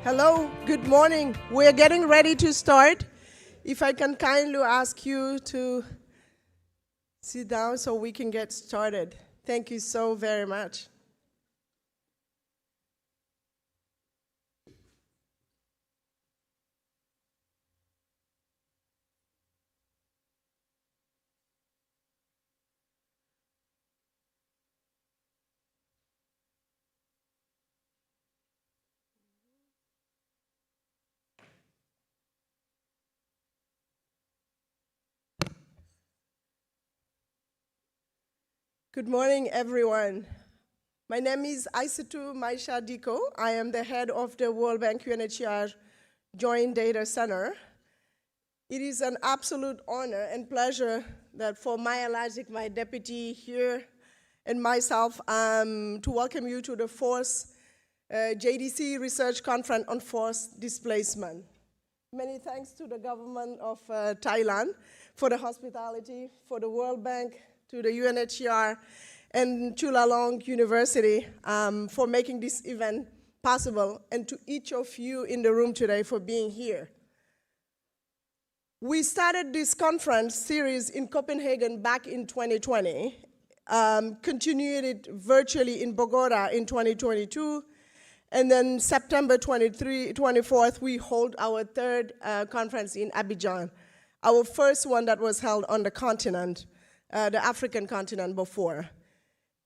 Hello, good morning. We're getting ready to start. If I can kindly ask you to sit down so we can get started. Thank you so very much. Good morning, everyone. My name is Maystadt. I am the head of the World Bank UNHCR Joint Data Center. It is an absolute honor and pleasure that for Maya Lagic, my deputy here, and myself, to welcome you to the fourth JDC Research Conference on Forced Displacement. Many thanks to the government of Thailand for the hospitality, for the World Bank, to the UNHCR, and Chulalongkorn University for making this event possible, and to each of you in the room today for being here. We started this conference series in Copenhagen back in 2020, continued it virtually in Bogota in 2022, and then September 24th, we hold our third conference in Abidjan, our first one that was held on the continent, the African continent before.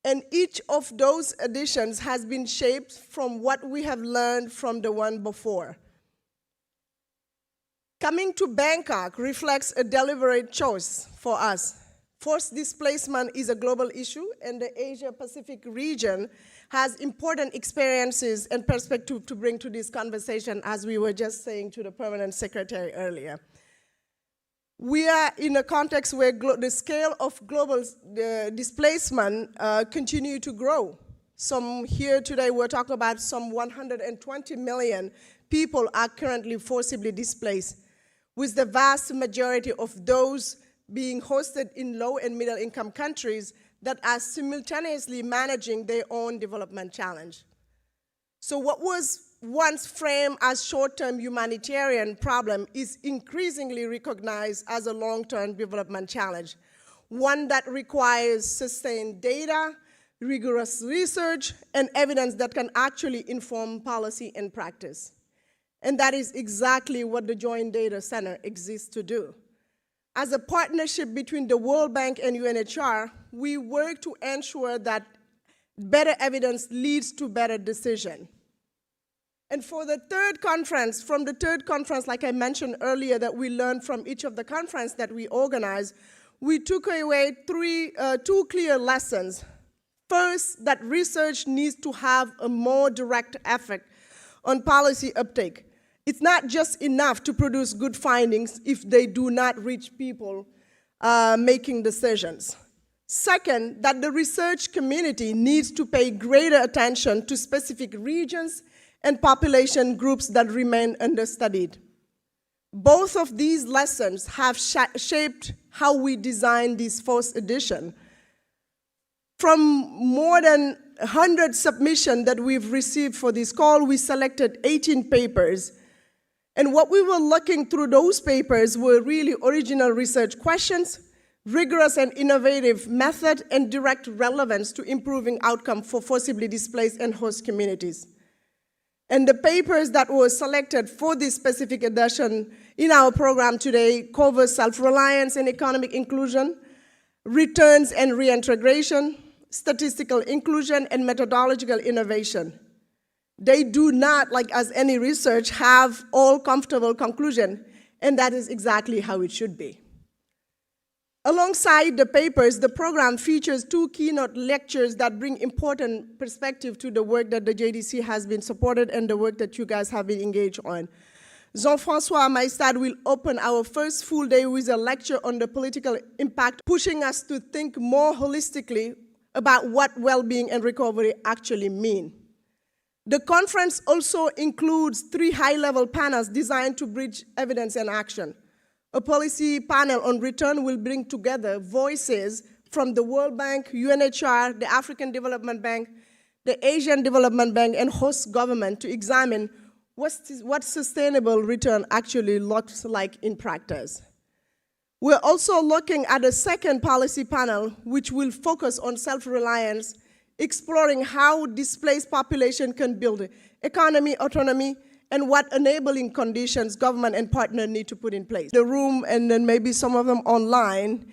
And each of those editions has been shaped from what we have learned from the one before. Coming to Bangkok reflects a deliberate choice for us. Forced displacement is a global issue, and the Asia-Pacific region has important experiences and perspective to bring to this conversation, as we were just saying to the Permanent Secretary earlier. We are in a context where the scale of global displacement continue to grow. Here today, we're talking about some 120 million people are currently forcibly displaced, with the vast majority of those being hosted in low and middle income countries that are simultaneously managing their own development challenge. So what was once framed as short-term humanitarian problem is increasingly recognized as a long-term development challenge, one that requires sustained data, rigorous research, and evidence that can actually inform policy and practice. And that is exactly what the Joint Data Center exists to do. As a partnership between the World Bank and UNHCR, we work to ensure that better evidence leads to better decision. And for the third conference, like I mentioned earlier, that we learned from each of the conferences that we organized, we took away two clear lessons. First, that research needs to have a more direct effect on policy uptake. It's not just enough to produce good findings if they do not reach people making decisions. Second, that the research community needs to pay greater attention to specific regions and population groups that remain understudied. Both of these lessons have shaped how we designed this fourth edition. From more than 100 submissions that we've received for this call, we selected 18 papers. And what we were looking through those papers were really original research questions, rigorous and innovative method, and direct relevance to improving outcome for forcibly displaced and host communities. And the papers that were selected for this specific edition in our program today cover self-reliance and economic inclusion, returns and reintegration, statistical inclusion, and methodological innovation. They do not, like as any research, have all comfortable conclusion, and that is exactly how it should be. Alongside the papers, the program features two keynote lectures that bring important perspective to the work that the JDC has been supported and the work that you guys have been engaged on. Jean-François Maystadt will open our first full day with a lecture on the political impact, pushing us to think more holistically about what well-being and recovery actually mean. The conference also includes 3 high-level panels designed to bridge evidence and action. A policy panel on return will bring together voices from the World Bank, UNHCR, the African Development Bank, the Asian Development Bank, and host government to examine what sustainable return actually looks like in practice. We're also looking at a second policy panel, which will focus on self-reliance, exploring how displaced population can build economy autonomy and what enabling conditions government and partners need to put in place. The room, and then maybe some of them online,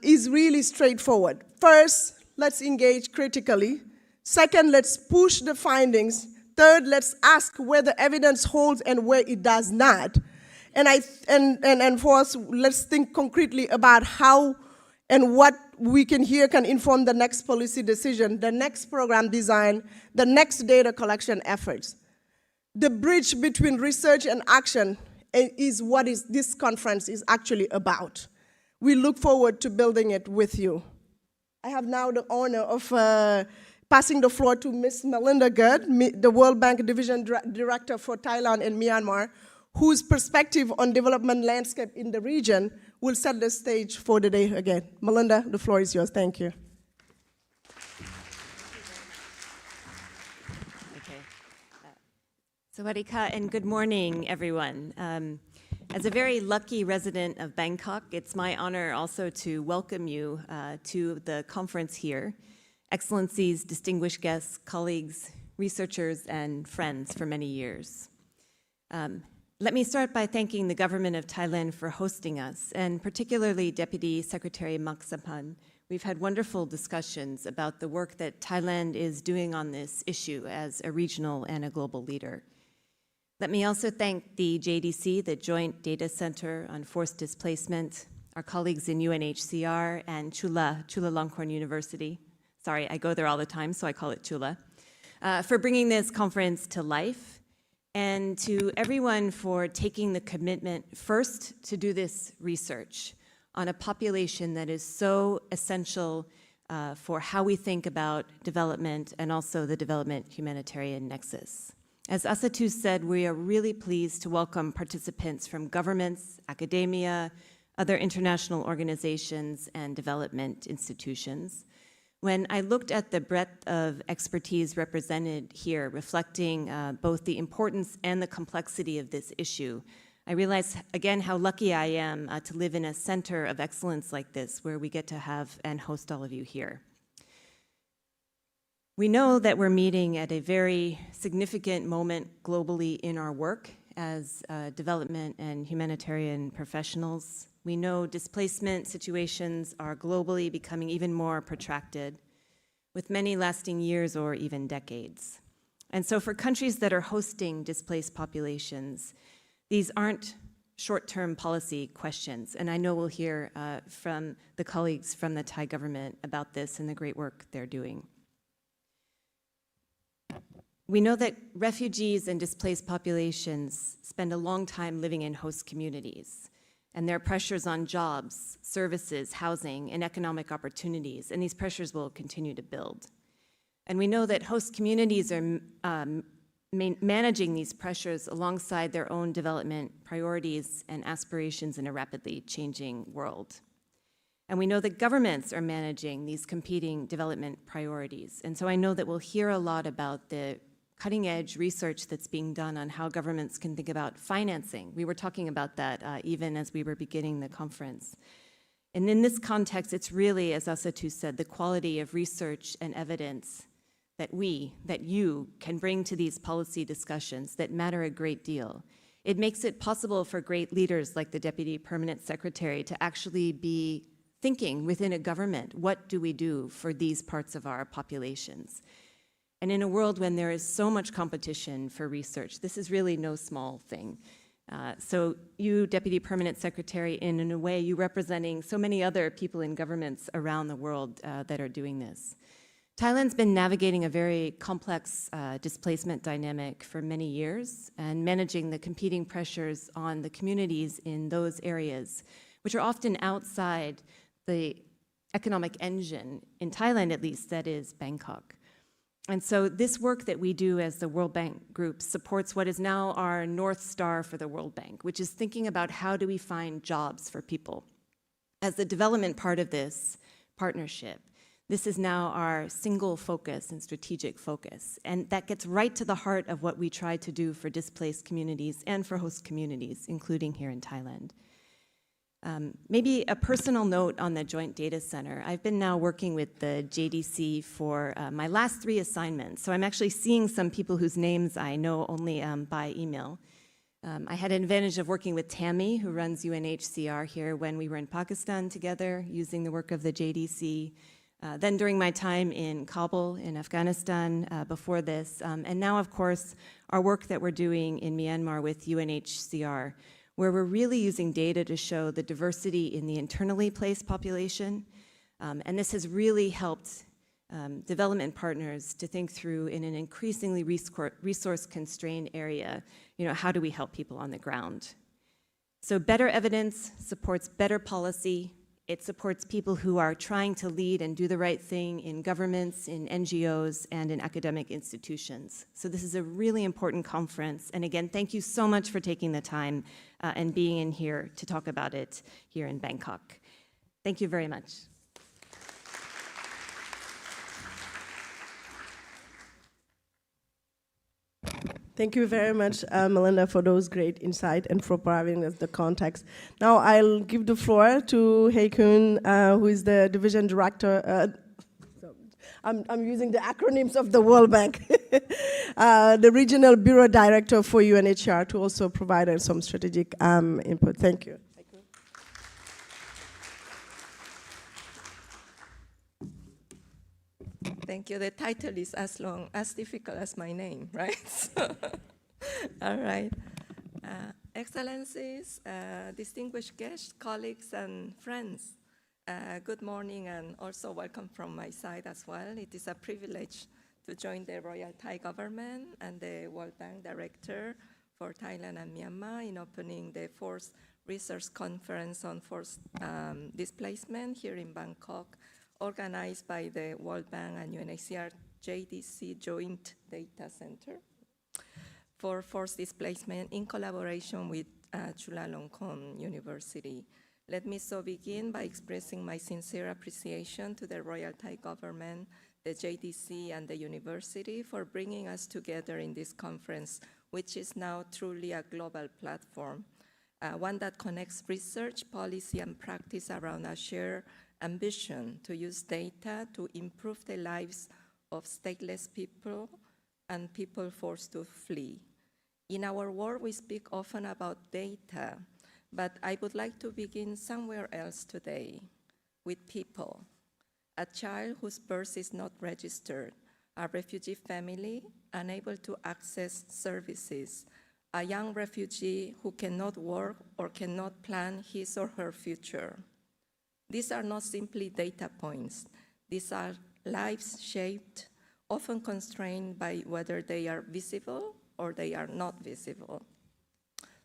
is really straightforward. First, let's engage critically. Second, let's push the findings. Third, let's ask where the evidence holds and where it does not. And fourth, let's think concretely about how and what we can inform the next policy decision, the next program design, the next data collection efforts. The bridge between research and action is what this conference is actually about. We look forward to building it with you. I have now the honor of passing the floor to Ms. Melinda Gerd, the World Bank Division Director for Thailand and Myanmar, whose perspective on development landscape in the region will set the stage for the day again. Melinda, the floor is yours. Thank you. Sawadee ka and good morning, everyone. As a very lucky resident of Bangkok, it's my honor also to welcome you to the conference here. Excellencies, distinguished guests, colleagues, researchers, and friends for many years. Let me start by thanking the government of Thailand for hosting us, and particularly Deputy Secretary Mak Sapan. We've had wonderful discussions about the work that Thailand is doing on this issue as a regional and a global leader. Let me also thank the JDC, the Joint Data Center on Forced Displacement, our colleagues in UNHCR, and Chulalongkorn University. Sorry, I go there all the time, so I call it Chula, for bringing this conference to life, and to everyone for taking the commitment first to do this research on a population that is so essential for how we think about development and also the development humanitarian nexus. As Asatu said, we are really pleased to welcome participants from governments, academia, other international organizations, and development institutions. When I looked at the breadth of expertise represented here, reflecting both the importance and the complexity of this issue, I realized again how lucky I am to live in a center of excellence like this, where we get to have and host all of you here. We know that we're meeting at a very significant moment globally in our work as development and humanitarian professionals. We know displacement situations are globally becoming even more protracted, with many lasting years or even decades. And so for countries that are hosting displaced populations, these aren't short-term policy questions, and I know we'll hear from the colleagues from the Thai government about this and the great work they're doing. We know that refugees and displaced populations spend a long time living in host communities, and there are pressures on jobs, services, housing, and economic opportunities, and these pressures will continue to build. And we know that host communities are managing these pressures alongside their own development priorities and aspirations in a rapidly changing world. And we know that governments are managing these competing development priorities. And so I know that we'll hear a lot about the cutting-edge research that's being done on how governments can think about financing. We were talking about that even as we were beginning the conference. And in this context, it's really, as Asatu said, the quality of research and evidence that you can bring to these policy discussions that matter a great deal. It makes it possible for great leaders like the Deputy Permanent Secretary to actually be thinking within a government, what do we do for these parts of our populations? And in a world when there is so much competition for research, this is really no small thing. So you, Deputy Permanent Secretary, in a way, you representing so many other people in governments around the world that are doing this. Thailand's been navigating a very complex displacement dynamic for many years and managing the competing pressures on the communities in those areas, which are often outside the economic engine, in Thailand at least, that is Bangkok. And so this work that we do as the World Bank Group supports what is now our North Star for the World Bank, which is thinking about how do we find jobs for people. As the development part of this partnership, This is now our single focus and strategic focus, and that gets right to the heart of what we try to do for displaced communities and for host communities, including here in Thailand. Maybe a personal note on the Joint Data Center. I've been now working with the JDC for my last 3 assignments, so I'm actually seeing some people whose names I know only by email. I had an advantage of working with Tammy, who runs UNHCR here, when we were in Pakistan together, using the work of the JDC. Then during my time in Kabul, in Afghanistan, before this, and now, of course, our work that we're doing in Myanmar with UNHCR, where we're really using data to show the diversity in the internally placed population. And this has really helped development partners to think through, in an increasingly resource-constrained area, how do we help people on the ground? So better evidence supports better policy. It supports people who are trying to lead and do the right thing in governments, in NGOs, and in academic institutions. So this is a really important conference. And again, thank you so much for taking the time and being in here to talk about it here in Bangkok. Thank you very much. Thank you very much, Melinda, for those great insights and for providing us the context. Now I'll give the floor to Hae-Kun, who is the division director. I'm using the acronyms of the World Bank. The regional bureau director for UNHCR, to also provide us some strategic input. Thank you. Thank you. The title is as difficult as my name, right? All right. Excellencies, distinguished guests, colleagues, and friends, good morning, and also welcome from my side as well. It is a privilege to join the Royal Thai government and the World Bank Director for Thailand and Myanmar in opening the Forced Research Conference on Forced Displacement here in Bangkok, organized by the World Bank and UNHCR JDC Joint Data Center for Forced Displacement in collaboration with Chulalongkorn University. Let me so begin by expressing my sincere appreciation to the Royal Thai government, the JDC, and the university for bringing us together in this conference, which is now truly a global platform, one that connects research, policy, and practice around a shared ambition to use data to improve the lives of stateless people and people forced to flee. In our work, we speak often about data, but I would like to begin somewhere else today, with people. A child whose birth is not registered, a refugee family unable to access services, a young refugee who cannot work or cannot plan his or her future. These are not simply data points. These are lives shaped, often constrained by whether they are visible or they are not visible.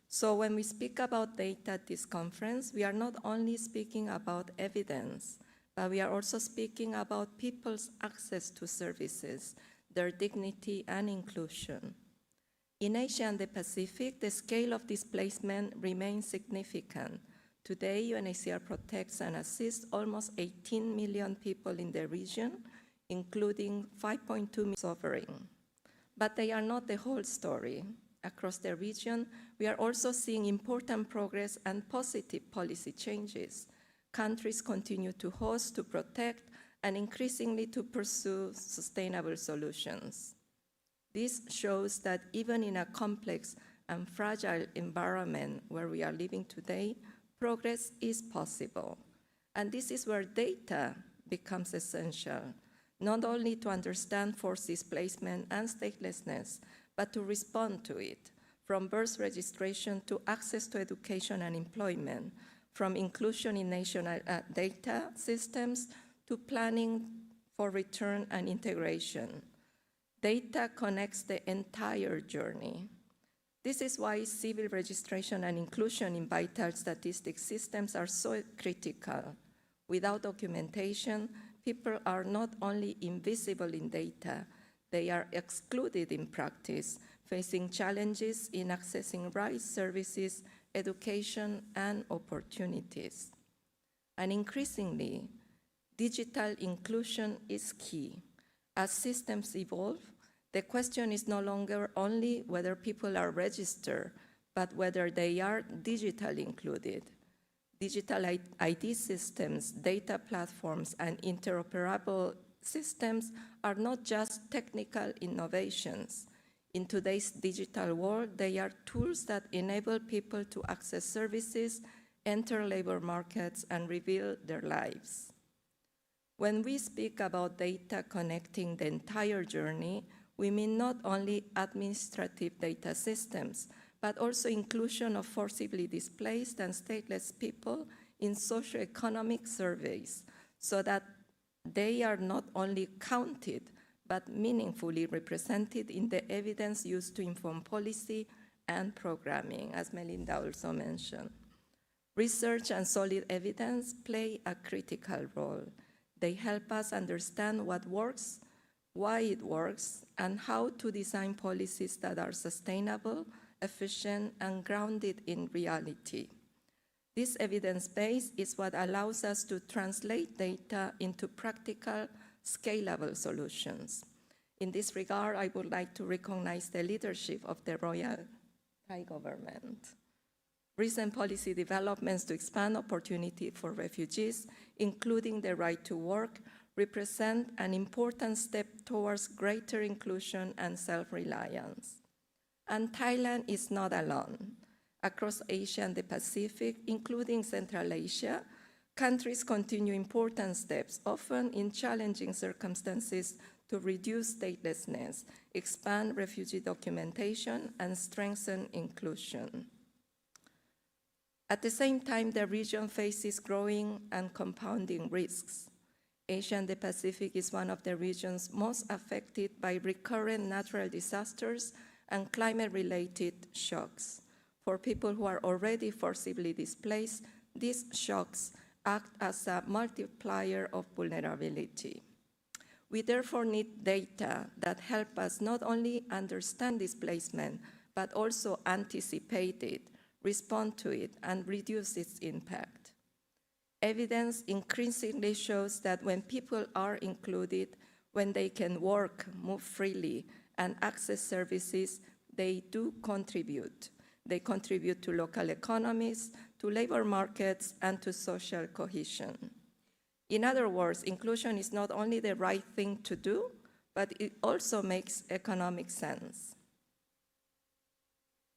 So when we speak about data at this conference, we are not only speaking about evidence, but we are also speaking about people's access to services, their dignity and inclusion. In Asia and the Pacific, the scale of displacement remains significant. Today, UNHCR protects and assists almost 18 million people in the region, including 5.2 million suffering. But they are not the whole story. Across the region, we are also seeing important progress and positive policy changes. Countries continue to host, to protect, and increasingly to pursue sustainable solutions. This shows that even in a complex and fragile environment where we are living today, progress is possible. And this is where data becomes essential, not only to understand forced displacement and statelessness, but to respond to it, from birth registration to access to education and employment, from inclusion in national data systems to planning for return and integration. Data connects the entire journey. This is why civil registration and inclusion in vital statistics systems are so critical. Without documentation, people are not only invisible in data, they are excluded in practice, facing challenges in accessing rights, services, education, and opportunities. And increasingly, digital inclusion is key. As systems evolve, the question is no longer only whether people are registered, but whether they are digitally included. Digital ID systems, data platforms, and interoperable systems are not just technical innovations. In today's digital world, they are tools that enable people to access services, enter labor markets, and rebuild their lives. When we speak about data connecting the entire journey, we mean not only administrative data systems, but also inclusion of forcibly displaced and stateless people in socioeconomic surveys, so that they are not only counted, but meaningfully represented in the evidence used to inform policy and programming, as Melinda also mentioned. Research and solid evidence play a critical role. They help us understand what works, why it works, and how to design policies that are sustainable, efficient, and grounded in reality. This evidence base is what allows us to translate data into practical, scalable solutions. In this regard, I would like to recognize the leadership of the Royal Thai government. Recent policy developments to expand opportunity for refugees, including the right to work, represent an important step towards greater inclusion and self-reliance. And Thailand is not alone. Across Asia and the Pacific, including Central Asia, countries continue important steps, often in challenging circumstances, to reduce statelessness, expand refugee documentation, and strengthen inclusion. At the same time, the region faces growing and compounding risks. Asia and the Pacific is one of the regions most affected by recurrent natural disasters and climate-related shocks. For people who are already forcibly displaced, these shocks act as a multiplier of vulnerability. We therefore need data that help us not only understand displacement, but also anticipate it, respond to it, and reduce its impact. Evidence increasingly shows that when people are included, when they can work, move freely, and access services, they do contribute. They contribute to local economies, to labor markets, and to social cohesion. In other words, inclusion is not only the right thing to do, but it also makes economic sense.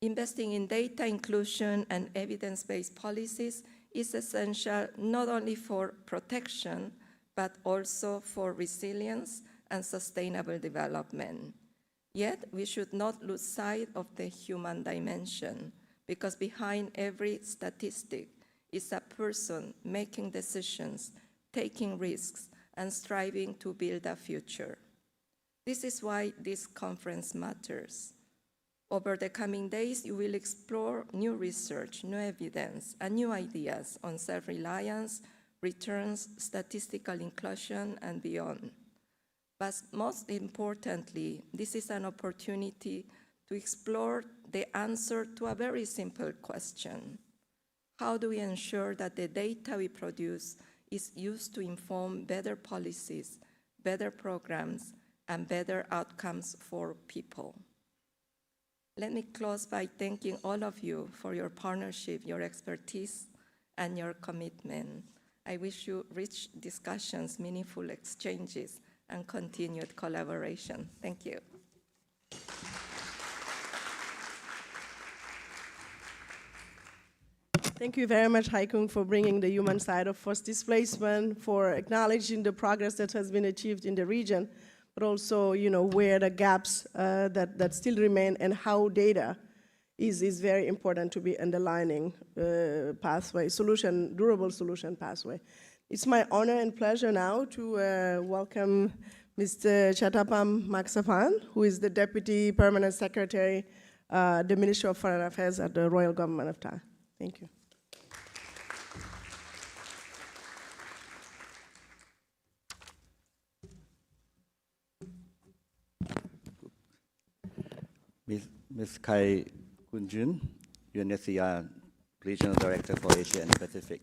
Investing in data inclusion and evidence-based policies is essential not only for protection, but also for resilience and sustainable development. Yet, we should not lose sight of the human dimension, because behind every statistic is a person making decisions, taking risks, and striving to build a future. This is why this conference matters. Over the coming days, you will explore new research, new evidence, and new ideas on self-reliance, returns, statistical inclusion, and beyond. But most importantly, this is an opportunity to explore the answer to a very simple question. How do we ensure that the data we produce is used to inform better policies, better programs, and better outcomes for people? Let me close by thanking all of you for your partnership, your expertise, and your commitment. I wish you rich discussions, meaningful exchanges, and continued collaboration. Thank you. Thank you very much, Haikung, for bringing the human side of forced displacement, for acknowledging the progress that has been achieved in the region, but also, where the gaps that still remain and how data is very important to be underlining pathway, durable solution pathway. It's my honor and pleasure now to welcome Mr. Chatapam Maksapan, who is the Deputy Permanent Secretary, the Ministry of Foreign Affairs at the Royal Government of Thailand. Thank you. Ms. Kai Kunjun, UNSCR Regional Director for Asia and Pacific.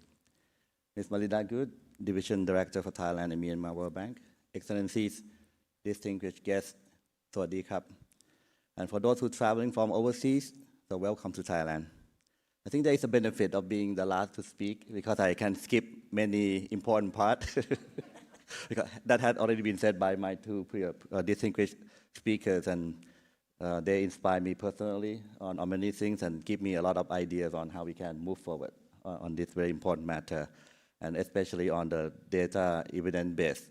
Ms. Malida Good, Division Director for Thailand and Myanmar World Bank. Excellencies, distinguished guests, Sawasdee Krap. And for those who are traveling from overseas, so welcome to Thailand. I think there is a benefit of being the last to speak because I can skip many important parts because that had already been said by my two distinguished speakers, and they inspire me personally on many things and give me a lot of ideas on how we can move forward on this very important matter, and especially on the data evidence base.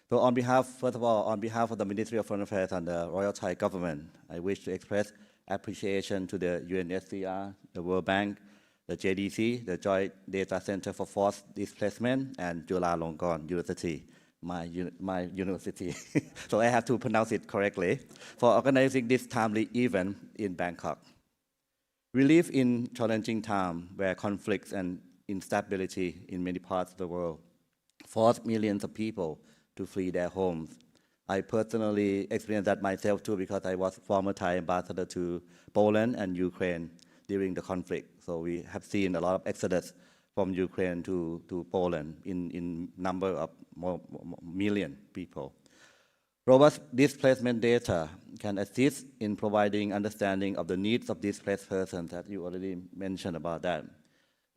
So on behalf, first of all, on behalf of the Ministry of Foreign Affairs and the Royal Thai Government, I wish to express appreciation to the UNSCR, the World Bank, the JDC, the Joint Data Center for Forced Displacement, and UCLouvain University, my university. So I have to pronounce it correctly, for organizing this timely event in Bangkok. We live in challenging times where conflicts and instability in many parts of the world force millions of people to flee their homes. I personally experienced that myself too because I was former Thai ambassador to Poland and Ukraine during the conflict. So we have seen a lot of exodus from Ukraine to Poland in number of more million people. Robust displacement data can assist in providing understanding of the needs of displaced persons, as you already mentioned about that.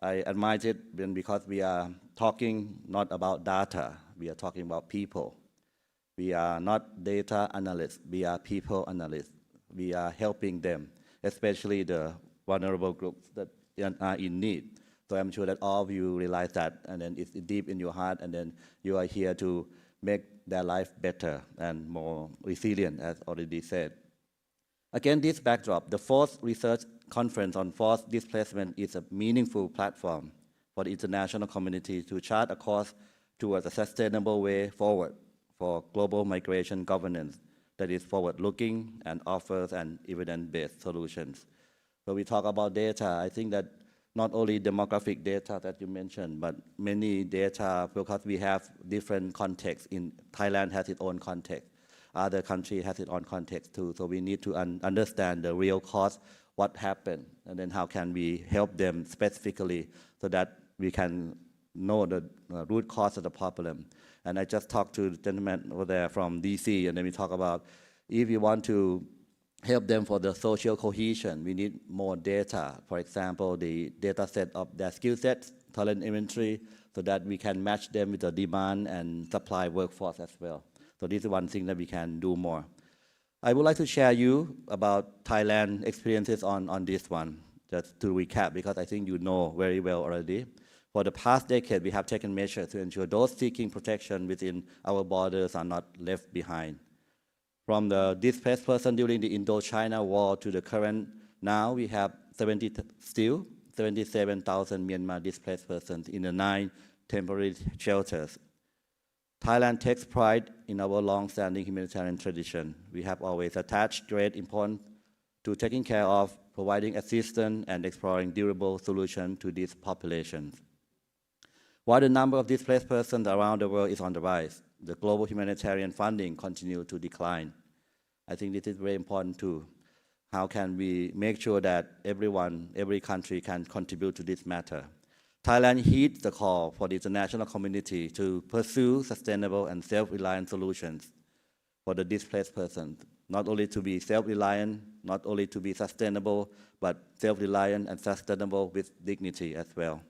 I admire it because we are talking not about data, we are talking about people. We are not data analysts, we are people analysts. We are helping them, especially the vulnerable groups that are in need. So I'm sure that all of you realize that, and then it's deep in your heart, and then you are here to make their life better and more resilient, as already said. Against this backdrop, the Forced Research Conference on Forced Displacement is a meaningful platform for the international community to chart a course towards a sustainable way forward for global migration governance that is forward-looking and offers an evidence-based solutions. So we talk about data. I think that not only demographic data that you mentioned, but many data, because we have different contexts. In Thailand has its own context. Other countries has its own context too. So we need to understand the real cause, what happened, and then how can we help them specifically so that we can know the root cause of the problem. And I just talked to the gentleman over there from DC, and then we talk about if you want to help them for the social cohesion, we need more data. For example, the data set of their skill sets, talent inventory, so that we can match them with the demand and supply workforce as well. So this is one thing that we can do more. I would like to share you about Thailand experiences on this one, just to recap, because I think you know very well already. For the past decade, we have taken measures to ensure those seeking protection within our borders are not left behind. From the displaced person during the Indo-China War to the current now, we have 77,000 Myanmar displaced persons in the 9 temporary shelters. Thailand takes pride in our long-standing humanitarian tradition. We have always attached great importance to taking care of, providing assistance, and exploring durable solutions to these populations. While the number of displaced persons around the world is on the rise, the global humanitarian funding continues to decline. I think this is very important too. How can we make sure that every country can contribute to this matter? Thailand heeds the call for the international community to pursue sustainable and self-reliant solutions for the displaced persons, not only to be self-reliant, not only to be sustainable, but self-reliant and sustainable with dignity as well.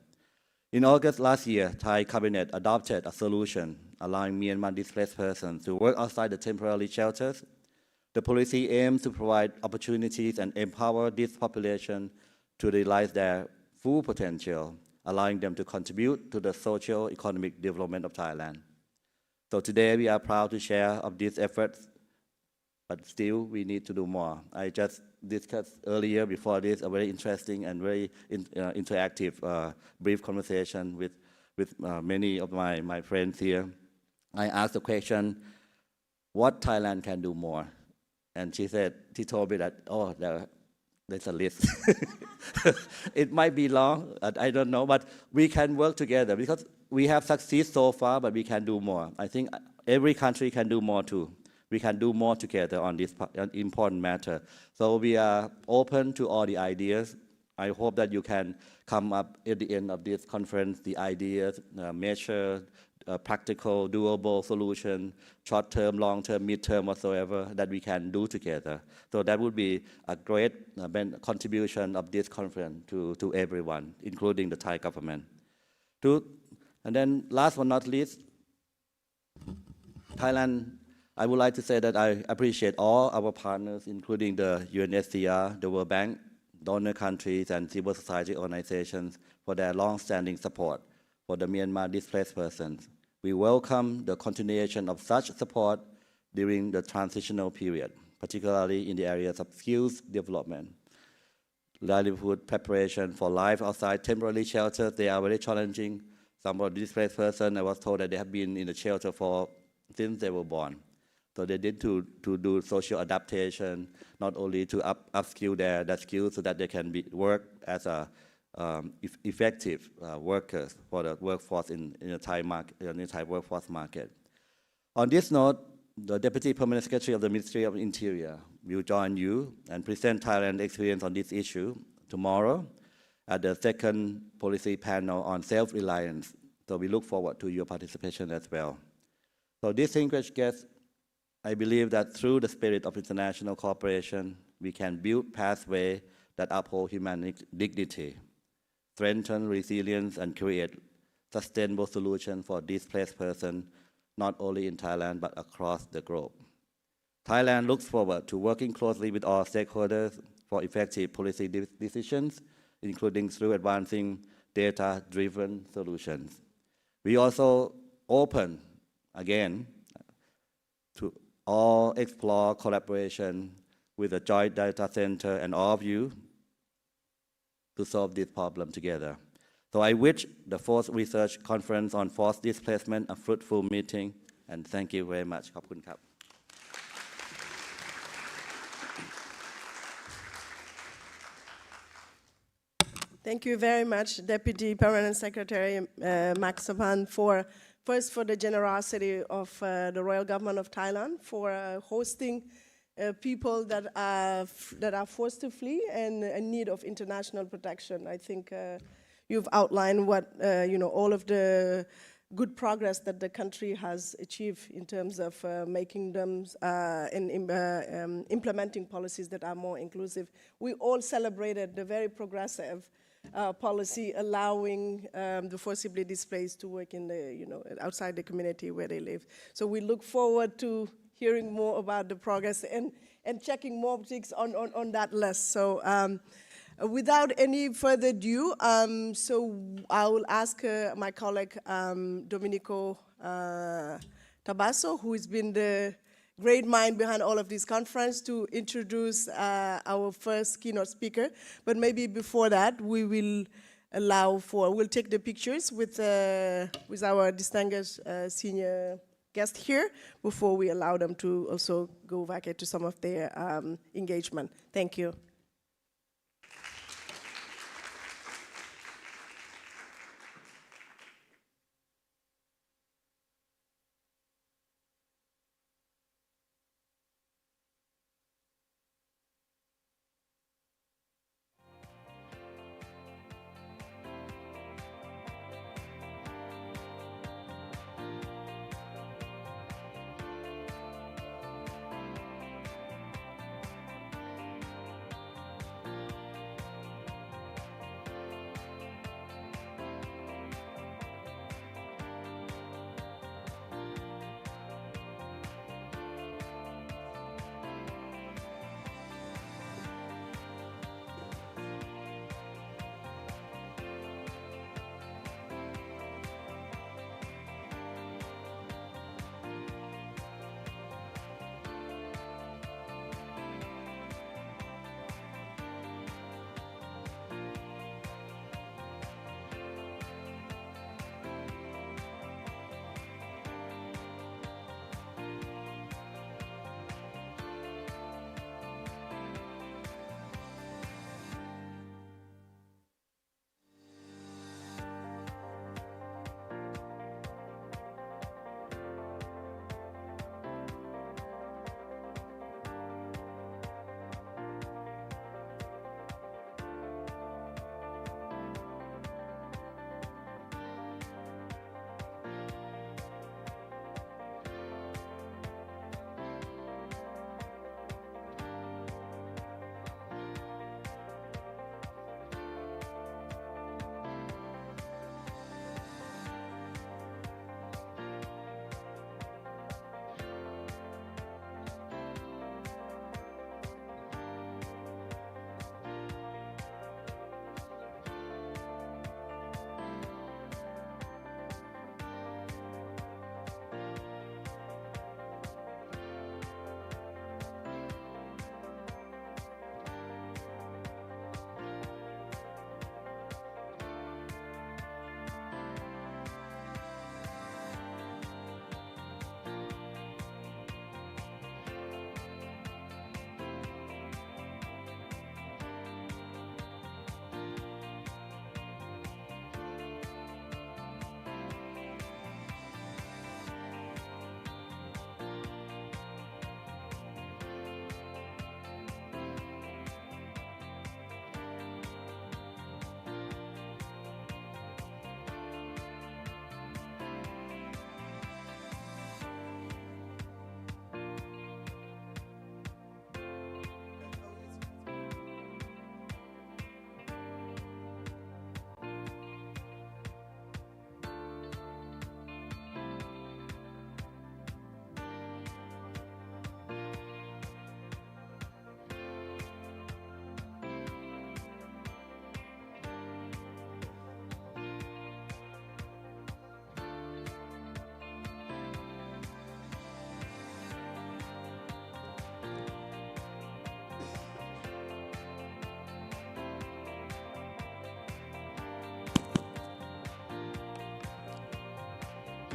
In August last year, Thai cabinet adopted a solution allowing Myanmar displaced persons to work outside the temporary shelters. The policy aims to provide opportunities and empower this population to realize their full potential, allowing them to contribute to the socio-economic development of Thailand. So today we are proud to share of these efforts, but still we need to do more. I just discussed earlier before this a very interesting and very interactive brief conversation with many of my friends here. I asked the question, what Thailand can do more? And she told me that, oh, there's a list. It might be long, I don't know, but we can work together because we have succeeded so far, but we can do more. I think every country can do more too. We can do more together on this important matter. So we are open to all the ideas. I hope that you can come up at the end of this conference, the ideas, measure, practical, doable solution, short-term, long-term, mid-term, whatsoever, that we can do together. So that would be a great contribution of this conference to everyone, including the Thai government. And then last but not least, Thailand, I would like to say that I appreciate all our partners, including the UNSCR, the World Bank, donor countries, and civil society organizations for their long-standing support for the Myanmar displaced persons. We welcome the continuation of such support during the transitional period, particularly in the areas of skills development, livelihood preparation for life outside temporary shelters. They are very challenging. Some of the displaced persons, I was told that they have been in the shelter since they were born. So they need to do social adaptation, not only to upskill their skills so that they can work as effective workers for the workforce in the Thai market, in the Thai workforce market. On this note, the Deputy Permanent Secretary of the Ministry of Interior will join you and present Thailand's experience on this issue tomorrow at the second policy panel on self-reliance. So we look forward to your participation as well. So distinguished guests, I believe that through the spirit of international cooperation, we can build pathways that uphold human dignity, strengthen resilience, and create sustainable solutions for displaced persons, not only in Thailand, but across the globe. Thailand looks forward to working closely with all stakeholders for effective policy decisions, including through advancing data-driven solutions. We also open, again, to all explore collaboration with the Joint Data Center and all of you to solve this problem together. So I wish the Forced Research Conference on Forced Displacement a fruitful meeting, and thank you very much. ขอบคุณครับ Thank you very much, Deputy Permanent Secretary Max Sapan, for the generosity of the Royal Government of Thailand for hosting people that are forced to flee and in need of international protection. I think you've outlined what all of the good progress that the country has achieved in terms of making them implementing policies that are more inclusive. We all celebrated the very progressive policy allowing the forcibly displaced to work in the outside the community where they live. So we look forward to hearing more about the progress and checking more things on that list. So without any further ado, so I will ask my colleague Domenico Tabasso, who has been the great mind behind all of this conference, to introduce our first keynote speaker. But maybe before that, we will we'll take the pictures with our distinguished senior guest here before we allow them to also go back into some of their engagement. Thank you.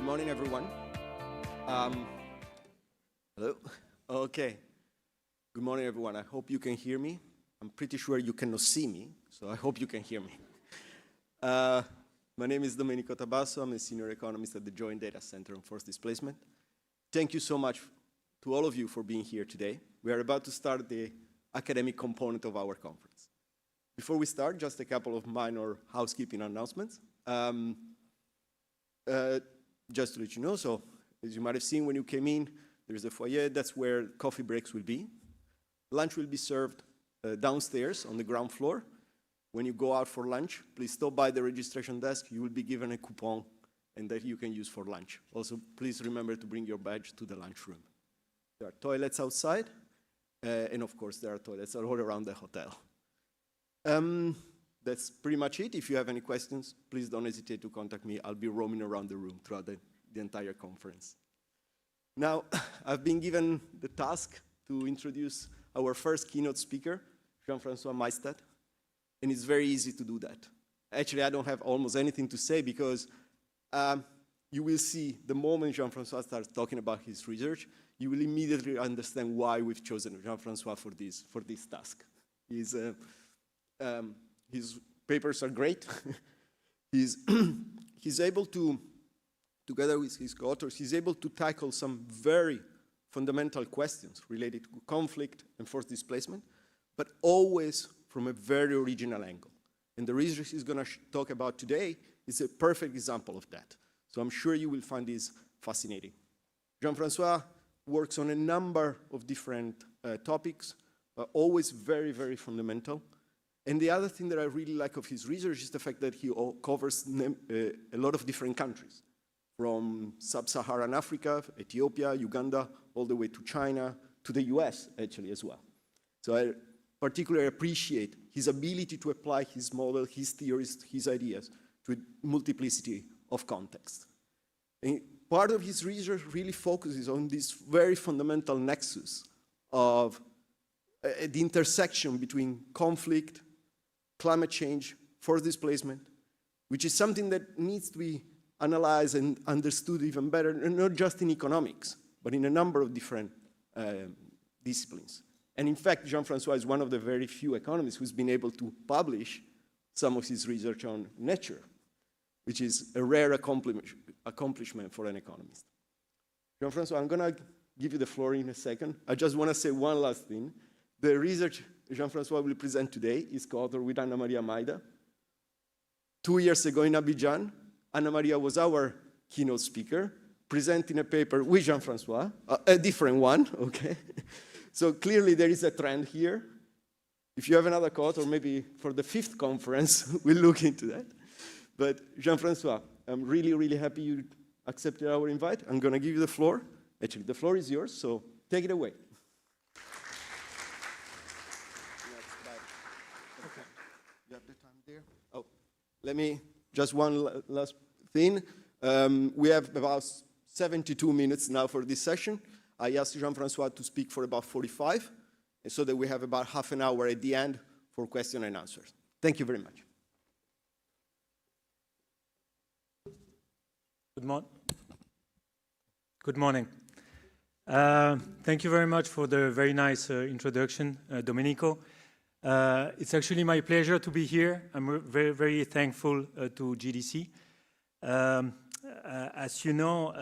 morning, everyone. Hello? Okay. Good morning, everyone. I hope you can hear me. I'm pretty sure you cannot see me, so I hope you can hear me. My name is Domenico Tabasso. I'm a senior economist at the Joint Data Center on Forced Displacement. Thank you so much to all of you for being here today. We are about to start the academic component of our conference. Before we start, just a couple of minor housekeeping announcements. Just to let you know, so as you might have seen when you came in, there's a foyer. That's where coffee breaks will be. Lunch will be served downstairs on the ground floor. When you go out for lunch, please stop by the registration desk. You will be given a coupon and that you can use for lunch. Also, please remember to bring your badge to the lunchroom. There are toilets outside, and of course, there are toilets all around the hotel. That's pretty much it. If you have any questions, please don't hesitate to contact me. I'll be roaming around the room throughout the entire conference. Now, I've been given the task to introduce our first keynote speaker, Jean-François Maystadt, and it's very easy to do that. Actually, I don't have almost anything to say because you will see the moment Jean-François starts talking about his research, you will immediately understand why we've chosen Jean-François for this task. His papers are great. He's able to, together with his co-authors, he's able to tackle some very fundamental questions related to conflict and forced displacement, but always from a very original angle. And the research he's going to talk about today is a perfect example of that. So I'm sure you will find this fascinating. Jean-François works on a number of different topics, always very, very fundamental. And the other thing that I really like of his research is the fact that he covers a lot of different countries, from sub-Saharan Africa, Ethiopia, Uganda, all the way to China, to the US, actually, as well. So I particularly appreciate his ability to apply his model, his theories, his ideas to a multiplicity of contexts. And part of his research really focuses on this very fundamental nexus of the intersection between conflict, climate change, forced displacement, which is something that needs to be analyzed and understood even better, and not just in economics, but in a number of different disciplines. And in fact, Jean-François is one of the very few economists who's been able to publish some of his research on nature, which is a rare accomplishment for an economist. Jean-François, I'm going to give you the floor in a second. I just want to say one last thing. The research Jean-François will present today is co-authored with Anna Maria Maida. 2 years ago in Abidjan, Anna Maria was our keynote speaker, presenting a paper with Jean-François, a different one, okay? So clearly there is a trend here. If you have another co-author, maybe for the 5th conference, we'll look into that. But Jean-François, I'm really, really happy you accepted our invite. I'm going to give you the floor. Actually, the floor is yours, so take it away. You have the time there? Oh, let me, just one last thing. We have about 72 minutes now for this session. I asked Jean-François to speak for about 45, so that we have about half an hour at the end for question and answers. Thank you very much. Good morning. Thank you very much for the very nice introduction, Domenico. It's actually my pleasure to be here. I'm very, very thankful to JDC. As you know,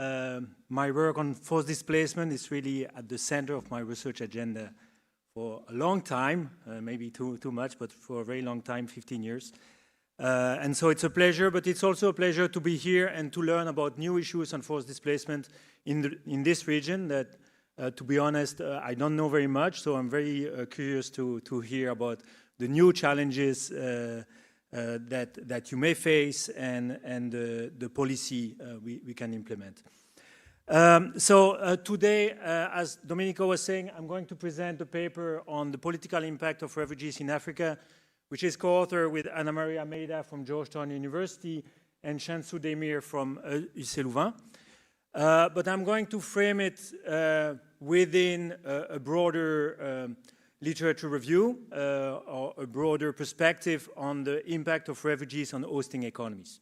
my work on forced displacement is really at the center of my research agenda for a long time, maybe too much, but for a very long time, 15 years. And so it's a pleasure, but it's also a pleasure to be here and to learn about new issues on forced displacement in this region that, to be honest, I don't know very much, so I'm very curious to hear about the new challenges that you may face and the policy we can implement. So today, as Domenico was saying, I'm going to present a paper on the political impact of refugees in Africa, which is co-authored with Anna Maria Maida from Georgetown University and Shamsu Demir from UCLouvain. But I'm going to frame it within a broader literature review or a broader perspective on the impact of refugees on hosting economies.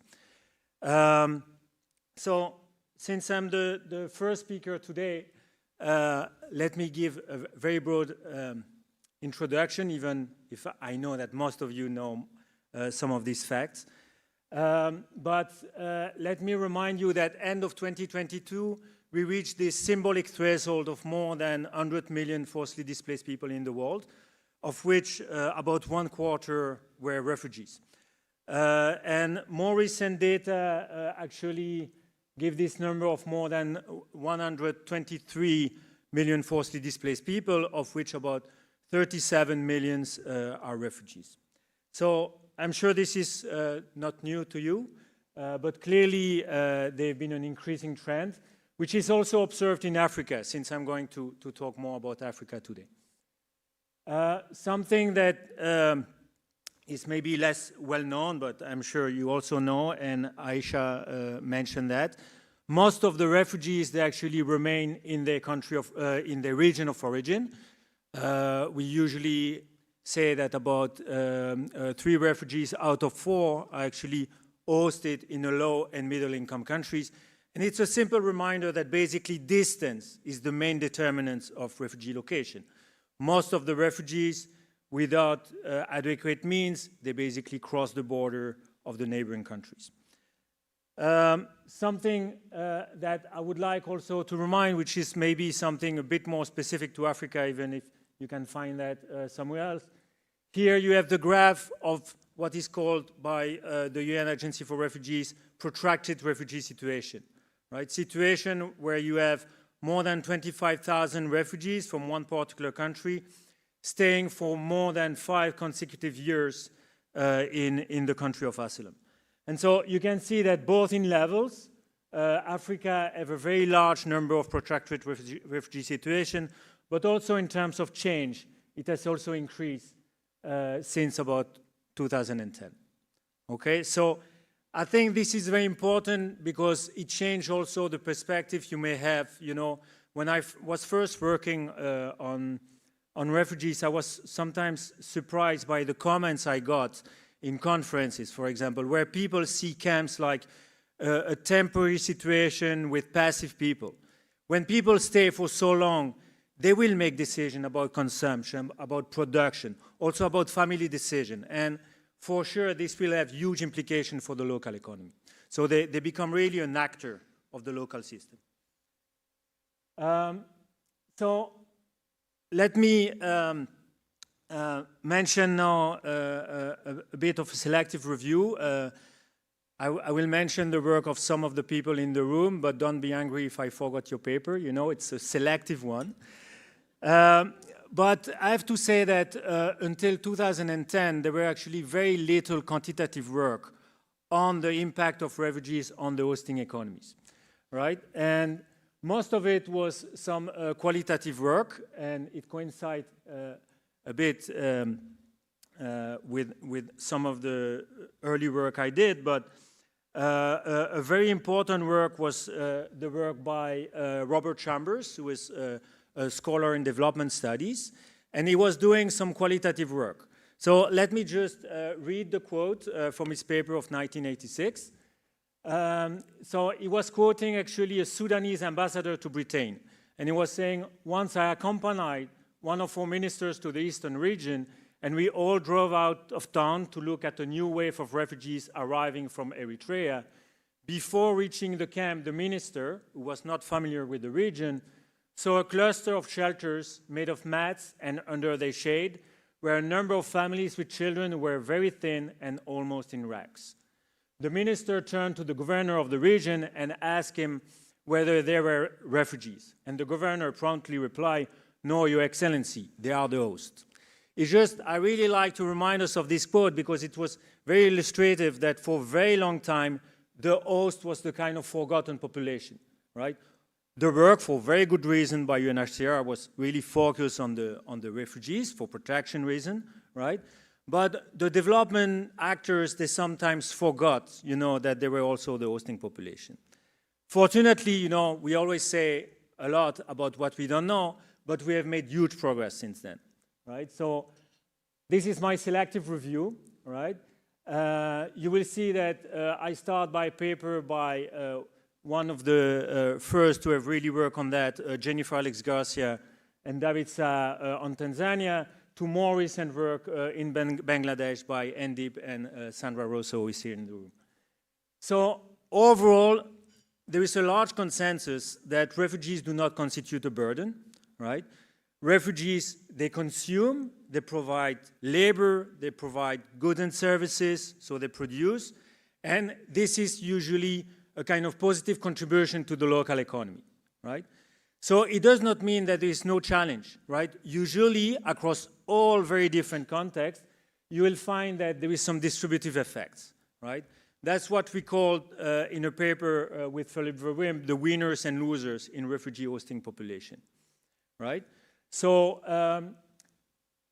So since I'm the first speaker today, let me give a very broad introduction, even if I know that most of you know some of these facts. But let me remind you that end of 2022, we reached this symbolic threshold of more than 100 million forcibly displaced people in the world, of which about 1/4 were refugees. And more recent data actually give this number of more than 123 million forcibly displaced people, of which about 37 million are refugees. So I'm sure this is not new to you, but clearly there's been an increasing trend, which is also observed in Africa, since I'm going to talk more about Africa today. Something that is maybe less well known, but I'm sure you also know, and Aisha mentioned that, most of the refugees, they actually remain in their country of, in their region of origin. We usually say that about 3 refugees out of 4 are actually hosted in the low and middle income countries. And it's a simple reminder that basically distance is the main determinant of refugee location. Most of the refugees, without adequate means, they basically cross the border of the neighboring countries. Something that I would like also to remind, which is maybe something a bit more specific to Africa, even if you can find that somewhere else. Here you have the graph of what is called by the UN Agency for Refugees, protracted refugee situation, right? Situation where you have more than 25,000 refugees from one particular country staying for more than 5 consecutive years in the country of asylum. And so you can see that both in levels, Africa have a very large number of protracted refugee situation, but also in terms of change, it has also increased since about 2010. Okay, so I think this is very important because it changed also the perspective you may have. You know, when I was first working on refugees, I was sometimes surprised by the comments I got in conferences, for example, where people see camps like a temporary situation with passive people. When people stay for so long, they will make decisions about consumption, about production, also about family decision. And for sure, this will have huge implications for the local economy. So they become really an actor of the local system. So let me mention now a bit of a selective review. I will mention the work of some of the people in the room, but don't be angry if I forgot your paper. You know, it's a selective one. But I have to say that until 2010, there were actually very little quantitative work on the impact of refugees on the hosting economies, right? And most of it was some qualitative work, and it coincides a bit with some of the early work I did, but a very important work was the work by Robert Chambers, who is a scholar in development studies, and he was doing some qualitative work. So let me just read the quote from his paper of 1986. So he was quoting actually a Sudanese ambassador to Britain, and he was saying, once I accompanied one of our ministers to the eastern region, and we all drove out of town to look at a new wave of refugees arriving from Eritrea. Before reaching the camp, the minister, who was not familiar with the region, saw a cluster of shelters made of mats, and under their shade were a number of families with children who were very thin and almost in rags. The minister turned to the governor of the region and asked him whether they were refugees. And the governor promptly replied, "No, Your Excellency, they are the host." It's just, I really like to remind us of this quote because it was very illustrative that for a very long time, the host was the kind of forgotten population, right? The work, for very good reason, by UNHCR was really focused on the refugees for protection reason, right? But the development actors, they sometimes forgot, you know, that they were also the hosting population. Fortunately, you know, we always say a lot about what we don't know, but we have made huge progress since then, right? So this is my selective review, right? You will see that I start by a paper by one of the first to have really worked on that, Jennifer Alex Garcia and David Sa on Tanzania, to more recent work in Bangladesh by Endip and Sandra Rosso, who is here in the room. So overall, there is a large consensus that refugees do not constitute a burden, right? Refugees, they consume, they provide labor, they provide goods and services, so they produce, and this is usually a kind of positive contribution to the local economy, right? So it does not mean that there is no challenge, right? Usually, across all very different contexts, you will find that there is some distributive effects, right? That's what we call, in a paper with Philippe Verwim, the winners and losers in refugee hosting population, right? So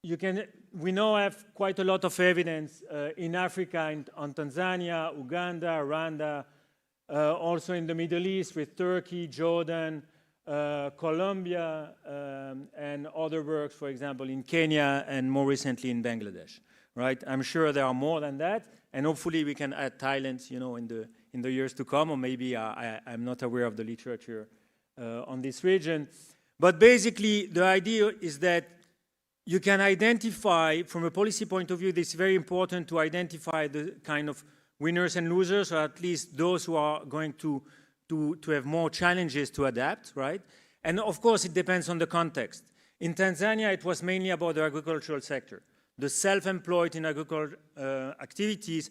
we now have quite a lot of evidence in Africa, on Tanzania, Uganda, Rwanda, also in the Middle East with Turkey, Jordan, Colombia, and other works, for example, in Kenya and more recently in Bangladesh, right? I'm sure there are more than that, and hopefully we can add Thailand, you know, in the years to come, or maybe I'm not aware of the literature on this region. But basically, the idea is that you can identify, from a policy point of view, it's very important to identify the kind of winners and losers, or at least those who are going to have more challenges to adapt, right? And of course, it depends on the context. In Tanzania, it was mainly about the agricultural sector. The self-employed in agricultural activities,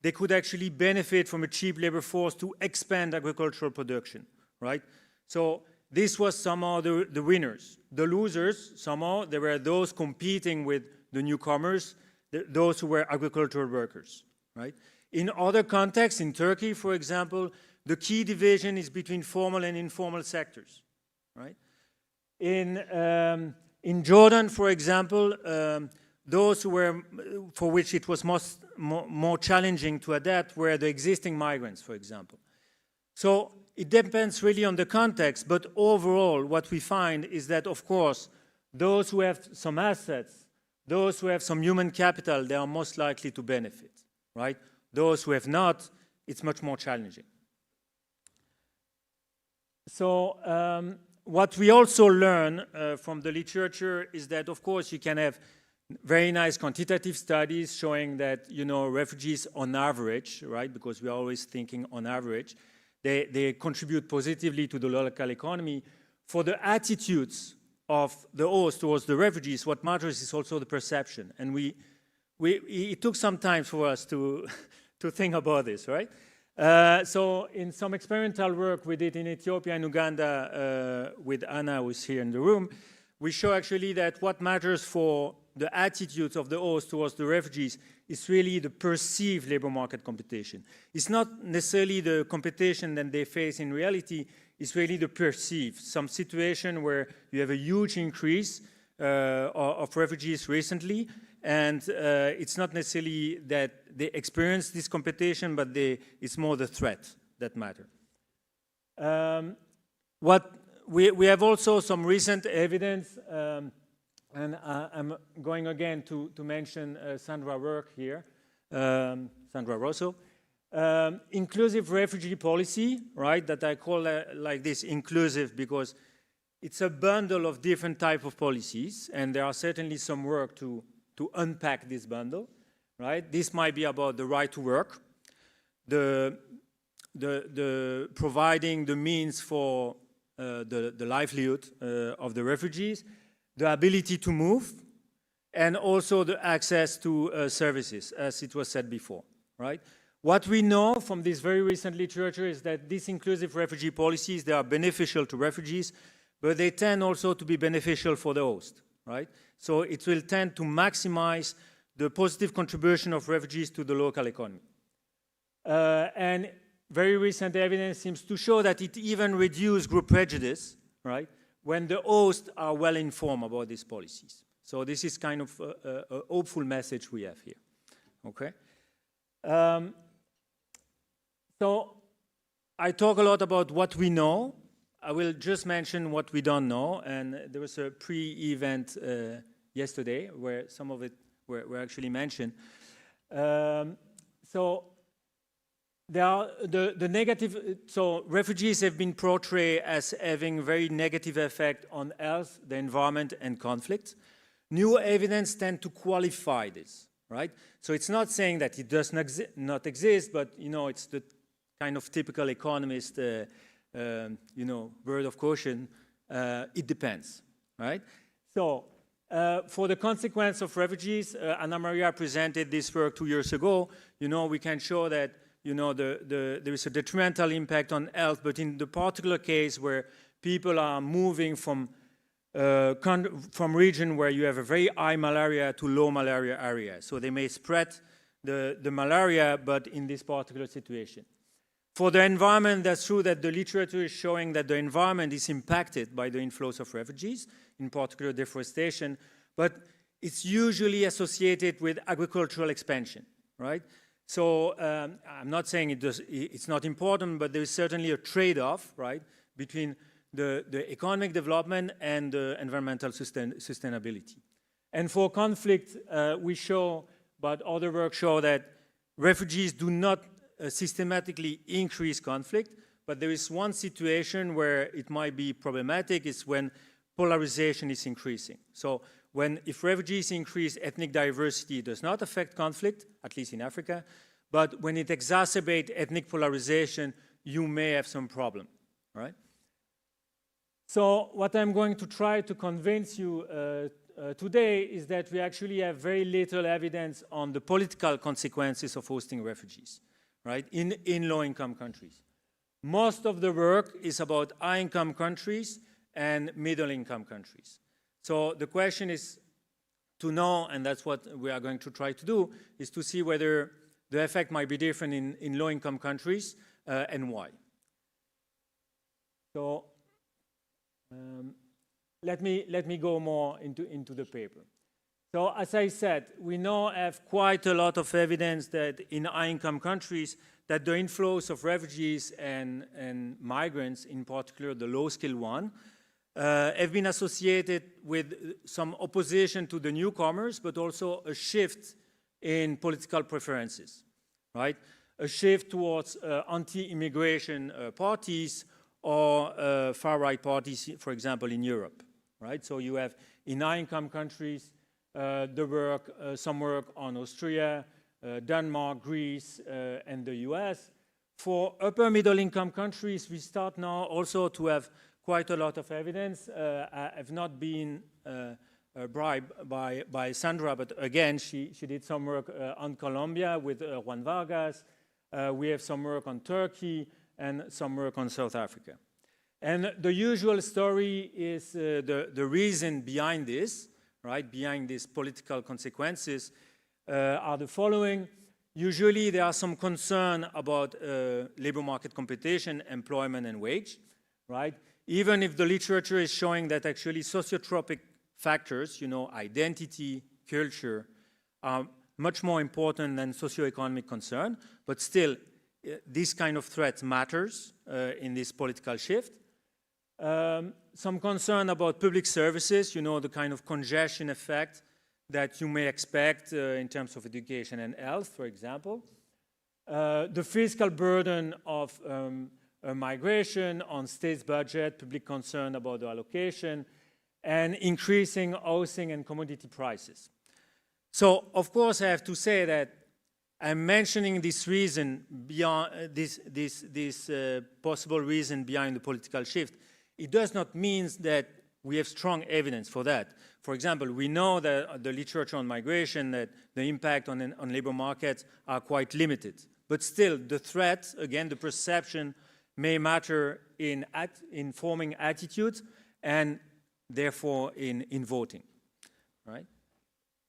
they could actually benefit from a cheap labor force to expand agricultural production, right? So this was somehow the winners. The losers, somehow, there were those competing with the newcomers, those who were agricultural workers, right? In other contexts, in Turkey, for example, the key division is between formal and informal sectors, right? In Jordan, for example, those who were, for which it was more challenging to adapt were the existing migrants, for example. So it depends really on the context, but overall, what we find is that, of course, those who have some assets, those who have some human capital, they are most likely to benefit, right? Those who have not, it's much more challenging. So what we also learn from the literature is that, of course, you can have very nice quantitative studies showing that, you know, refugees on average, right, because we're always thinking on average, they contribute positively to the local economy. For the attitudes of the host towards the refugees, what matters is also the perception. And it took some time for us to think about this, right? So in some experimental work we did in Ethiopia and Uganda with Anna, who's here in the room, we show actually that what matters for the attitudes of the host towards the refugees is really the perceived labor market competition. It's not necessarily the competition that they face in reality, it's really the perceived. Some situation where you have a huge increase of refugees recently, and it's not necessarily that they experience this competition, but it's more the threat that matter. We have also some recent evidence, and I'm going again to mention Sandra's work here, Sandra Rosso. Inclusive refugee policy, right, that I call like this, inclusive, because it's a bundle of different type of policies, and there are certainly some work to unpack this bundle, right? This might be about the right to work, the providing the means for the livelihood of the refugees, the ability to move, and also the access to services, as it was said before, right? What we know from this very recent literature is that these inclusive refugee policies, they are beneficial to refugees, but they tend also to be beneficial for the host, right? So it will tend to maximize the positive contribution of refugees to the local economy. And very recent evidence seems to show that it even reduces group prejudice, right, when the hosts are well informed about these policies. So this is kind of a hopeful message we have here, okay? So I talk a lot about what we know. I will just mention what we don't know, and there was a pre-event yesterday where some of it were actually mentioned. So there are the negative, so refugees have been portrayed as having very negative effect on health, the environment, and conflict. New evidence tend to qualify this, right? So it's not saying that it does not exist, but you know, it's the kind of typical economist, you know, word of caution. It depends, right? So for the consequence of refugees, Anna Maria presented this work 2 years ago. You know, we can show that, you know, there is a detrimental impact on health, but in the particular case where people are moving from region where you have a very high malaria to low malaria area. So they may spread the malaria, but in this particular situation. For the environment, that's true that the literature is showing that the environment is impacted by the inflows of refugees, in particular deforestation, but it's usually associated with agricultural expansion, right? So I'm not saying it's not important, but there is certainly a trade-off, right, between the economic development and the environmental sustainability. And for conflict, we show, but other work show that refugees do not systematically increase conflict, but there is one situation where it might be problematic, is when polarization is increasing. So if refugees increase, ethnic diversity does not affect conflict, at least in Africa, but when it exacerbates ethnic polarization, you may have some problem, right? So what I'm going to try to convince you today is that we actually have very little evidence on the political consequences of hosting refugees, right, in low-income countries. Most of the work is about high-income countries and middle-income countries. So the question is to know, and that's what we are going to try to do, is to see whether the effect might be different in low-income countries and why. So let me go more into the paper. So as I said, we now have quite a lot of evidence that in high-income countries that the inflows of refugees and migrants, in particular the low-skilled one, have been associated with some opposition to the newcomers, but also a shift in political preferences, right? A shift towards anti-immigration parties or far-right parties, for example, in Europe, right? So you have in high-income countries some work on Austria, Denmark, Greece, and the US. For upper middle-income countries, we start now also to have quite a lot of evidence. I have not been bribed by Sandra, but again, she did some work on Colombia with Juan Vargas. We have some work on Turkey and some work on South Africa. And the usual story is the reason behind this, right, behind these political consequences are the following. Usually there are some concern about labor market competition, employment and wage, right? Even if the literature is showing that actually sociotropic factors, you know, identity, culture, are much more important than socioeconomic concern, but still this kind of threat matters in this political shift. Some concern about public services, you know, the kind of congestion effect that you may expect in terms of education and health, for example. The fiscal burden of migration on states' budget, public concern about the allocation, and increasing housing and commodity prices. So, of course, I have to say that I'm mentioning this reason beyond this possible reason behind the political shift. It does not mean that we have strong evidence for that. For example, we know that the literature on migration, that the impact on labor markets are quite limited. But still, the threat, again, the perception may matter in forming attitudes and therefore in voting, right?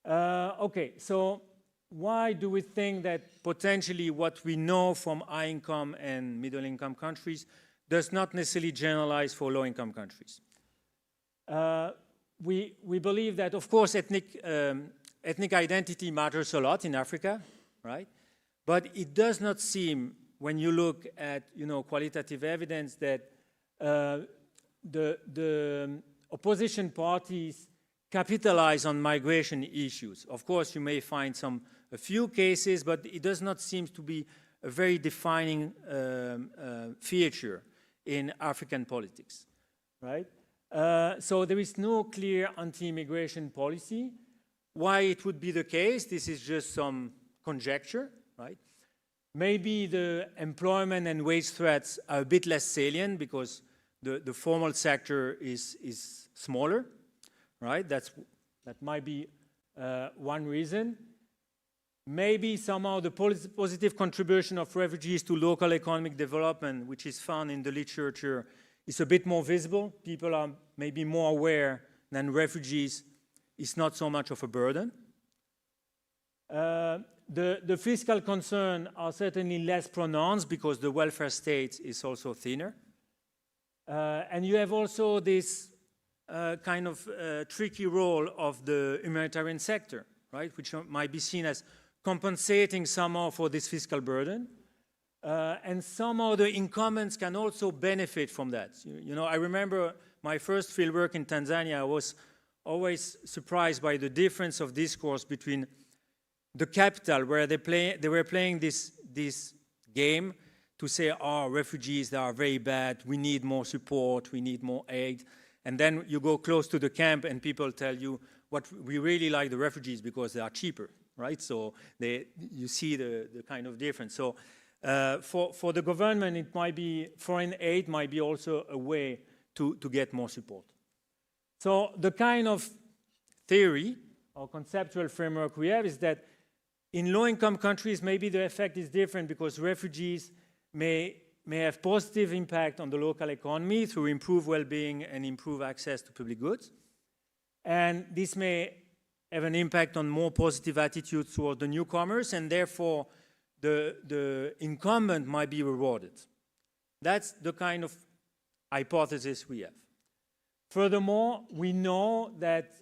Okay, so why do we think that potentially what we know from high-income and middle-income countries does not necessarily generalize for low-income countries? We believe that, of course, ethnic identity matters a lot in Africa, right? But it does not seem, when you look at, you know, qualitative evidence, that the opposition parties capitalize on migration issues. Of course, you may find a few cases, but it does not seem to be a very defining feature in African politics, right? So there is no clear anti-immigration policy. Why it would be the case? This is just some conjecture, right? Maybe the employment and wage threats are a bit less salient because the formal sector is smaller, right? That might be one reason. Maybe somehow the positive contribution of refugees to local economic development, which is found in the literature, is a bit more visible. People are maybe more aware than refugees is not so much of a burden. The fiscal concerns are certainly less pronounced because the welfare state is also thinner. And you have also this kind of tricky role of the humanitarian sector, right, which might be seen as compensating somehow for this fiscal burden. And somehow the incumbents can also benefit from that. You know, I remember my first fieldwork in Tanzania. I was always surprised by the difference of discourse between the capital, where they were playing this game to say, oh, refugees, they are very bad, we need more support, we need more aid. And then you go close to the camp and people tell you, what we really like the refugees because they are cheaper, right? So you see the kind of difference. So for the government, it might be, foreign aid might be also a way to get more support. So the kind of theory or conceptual framework we have is that in low-income countries, maybe the effect is different because refugees may have positive impact on the local economy through improved well-being and improved access to public goods. And this may have an impact on more positive attitudes toward the newcomers, and therefore the incumbent might be rewarded. That's the kind of hypothesis we have. Furthermore, we know that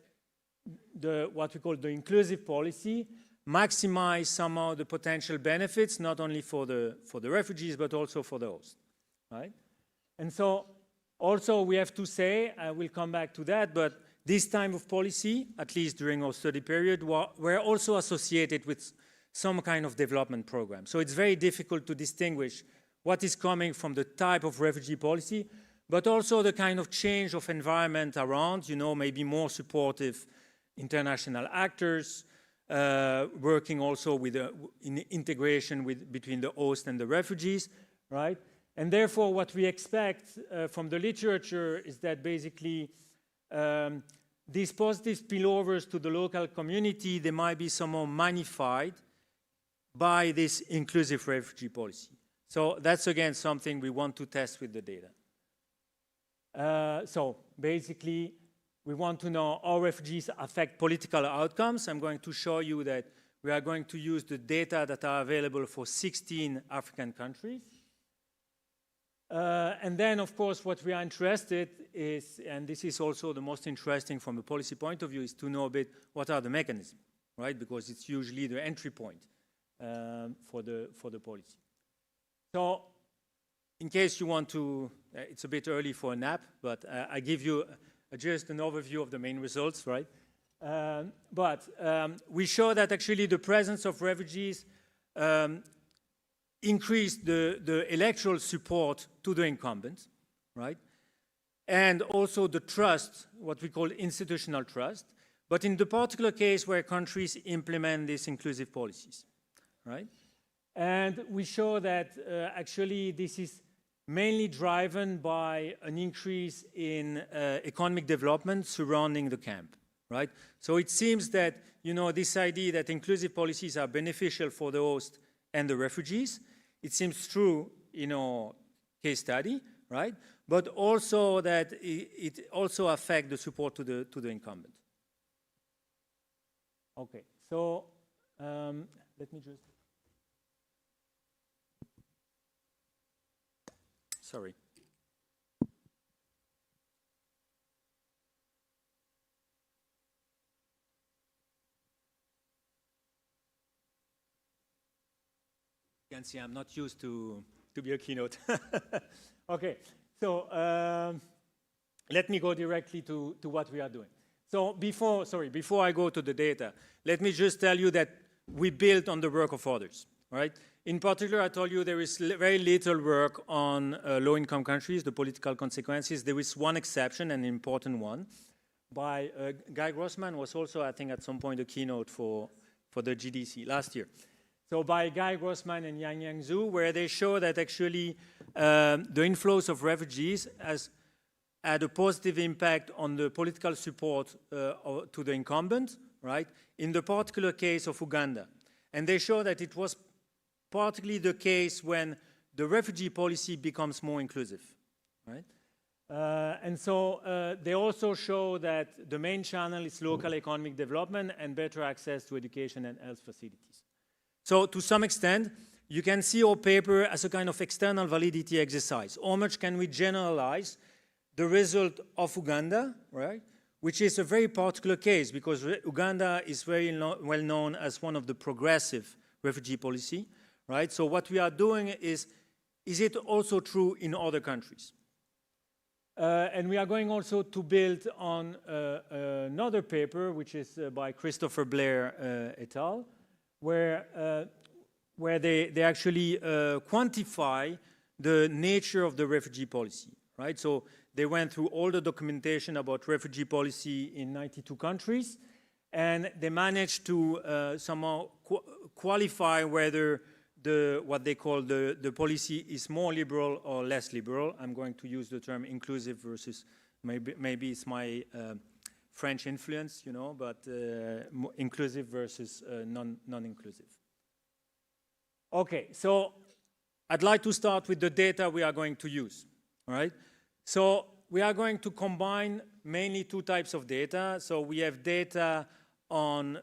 what we call the inclusive policy maximize somehow the potential benefits, not only for the refugees, but also for the host, right? And so also we have to say, I will come back to that, but this type of policy, at least during our study period, were also associated with some kind of development program. So it's very difficult to distinguish what is coming from the type of refugee policy, but also the kind of change of environment around, you know, maybe more supportive international actors, working also with in integration between the host and the refugees, right? And therefore, what we expect from the literature is that basically these positive spillovers to the local community, they might be somehow magnified by this inclusive refugee policy. So that's again something we want to test with the data. So basically, we want to know how refugees affect political outcomes. I'm going to show you that we are going to use the data that are available for 16 African countries. And then, of course, what we are interested is, and this is also the most interesting from a policy point of view, is to know a bit what are the mechanisms, right? Because it's usually the entry point for the policy. So, in case you want to, it's a bit early for a nap, but I give you just an overview of the main results, right? We show that actually the presence of refugees increased the electoral support to the incumbents, right? And also the trust, what we call institutional trust, but in the particular case where countries implement these inclusive policies, right? And we show that actually this is mainly driven by an increase in economic development surrounding the camp, right? So it seems that, you know, this idea that inclusive policies are beneficial for the host and the refugees, it seems true in our case study, right? But also that it also affects the support to the incumbent. Okay, so let me just... Sorry. You can see I'm not used to be a keynote. Okay, so let me go directly to what we are doing. So before I go to the data, let me just tell you that we built on the work of others. right? In particular, I told you there is very little work on low-income countries, the political consequences. There is one exception, an important one, by Guy Grossman, was also, I think, at some point a keynote for the JDC last year. So by Guy Grossman and Yang Zhu, where they show that actually the inflows of refugees has had a positive impact on the political support to the incumbent, right? In the particular case of Uganda. And they show that it was particularly the case when the refugee policy becomes more inclusive, right? And so they also show that the main channel is local economic development and better access to education and health facilities. So to some extent, you can see our paper as a kind of external validity exercise. How much can we generalize the result of Uganda, right? Which is a very particular case because Uganda is very well known as one of the progressive refugee policy, right? So what we are doing is it also true in other countries? And we are going also to build on another paper, which is by Christopher Blair et al., where they actually quantify the nature of the refugee policy, right? So they went through all the documentation about refugee policy in 92 countries, and they managed to somehow qualify whether what they call the policy is more liberal or less liberal. I'm going to use the term inclusive versus, maybe it's my French influence, you know, but inclusive versus non-inclusive. Okay, so I'd like to start with the data we are going to use, all right? So we are going to combine mainly two types of data. So we have data on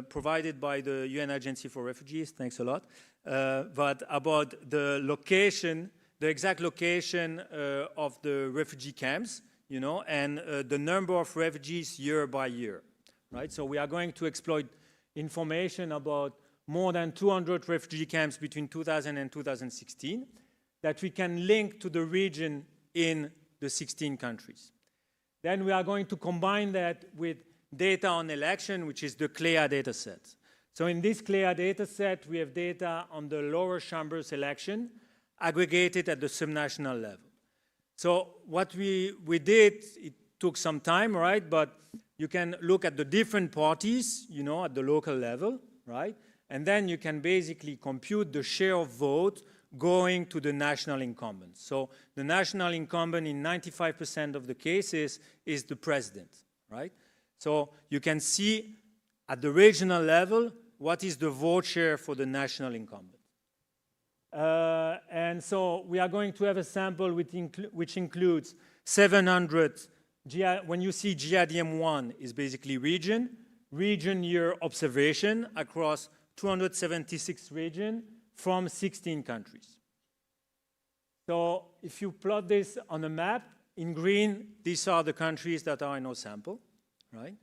provided by the UN Agency for Refugees, thanks a lot, but about the location, the exact location of the refugee camps, you know, and the number of refugees year by year, right? So we are going to exploit information about more than 200 refugee camps between 2000 and 2016 that we can link to the region in the 16 countries. Then we are going to combine that with data on election, which is the CLEA data set. So in this CLEA data set, we have data on the lower chambers election aggregated at the subnational level. So what we did, it took some time, right? But you can look at the different parties, you know, at the local level, right? And then you can basically compute the share of vote going to the national incumbent. So the national incumbent in 95% of the cases is the president, right? So you can see at the regional level what is the vote share for the national incumbent. And so we are going to have a sample which includes 700, when you see GIDM1 is basically region year observation across 276 regions from 16 countries. So if you plot this on a map, in green, these are the countries that are in our sample, right?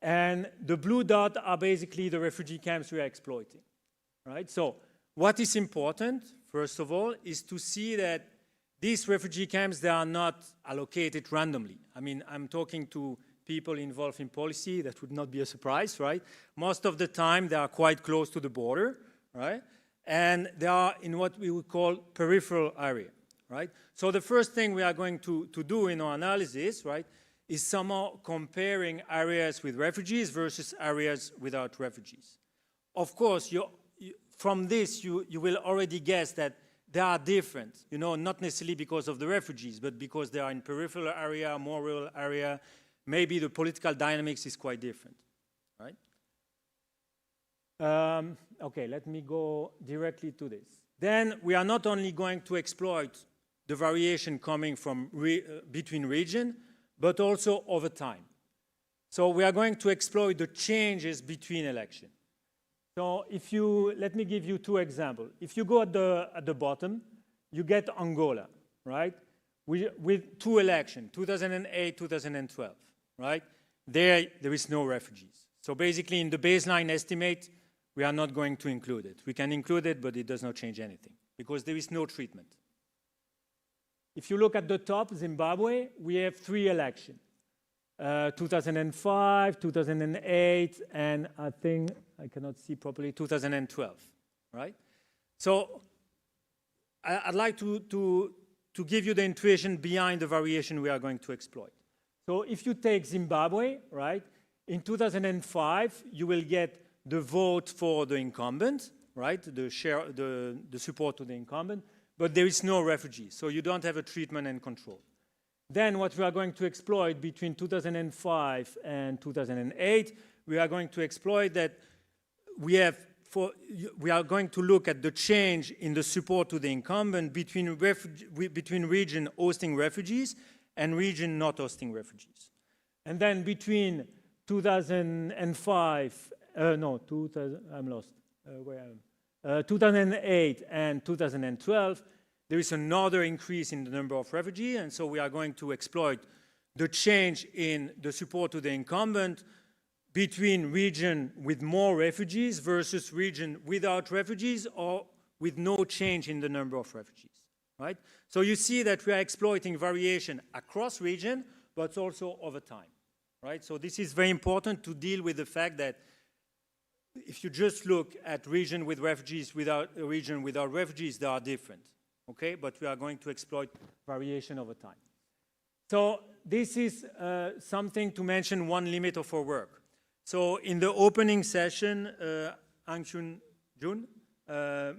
And the blue dot are basically the refugee camps we are exploiting, right? So what is important, first of all, is to see that these refugee camps, they are not allocated randomly. I mean, I'm talking to people involved in policy, that would not be a surprise, right? Most of the time, they are quite close to the border, right? And they are in what we would call peripheral area, right? So the first thing we are going to do in our analysis, right, is somehow comparing areas with refugees versus areas without refugees. Of course, from this, you will already guess that they are different, you know, not necessarily because of the refugees, but because they are in peripheral area, more rural area. Maybe the political dynamics is quite different, right? Okay, let me go directly to this. Then we are not only going to exploit the variation coming from between region, but also over time. So we are going to exploit the changes between elections. So if you, let me give you two examples. If you go at the bottom, you get Angola, right? With two elections, 2008, 2012, right? There is no refugees. So basically in the baseline estimate, we are not going to include it. We can include it, but it does not change anything because there is no treatment. If you look at the top, Zimbabwe, we have three elections. 2005, 2008, and I think, I cannot see properly, 2012, right? So I'd like to give you the intuition behind the variation we are going to exploit. So if you take Zimbabwe, right, in 2005, you will get the vote for the incumbent, right, the support to the incumbent, but there is no refugees, so you don't have a treatment and control. Then what we are going to exploit between 2005 and 2008, we are going to exploit that we are going to look at the change in the support to the incumbent between region hosting refugees and region not hosting refugees. And then between 2008 and 2012, there is another increase in the number of refugees, and so we are going to exploit the change in the support to the incumbent between region with more refugees versus region without refugees or with no change in the number of refugees, right? So you see that we are exploiting variation across region, but also over time, right? So this is very important to deal with the fact that if you just look at region with refugees without a region without refugees, they are different, okay? But we are going to exploit variation over time. So this is something to mention one limit of our work. So in the opening session, Ang Jun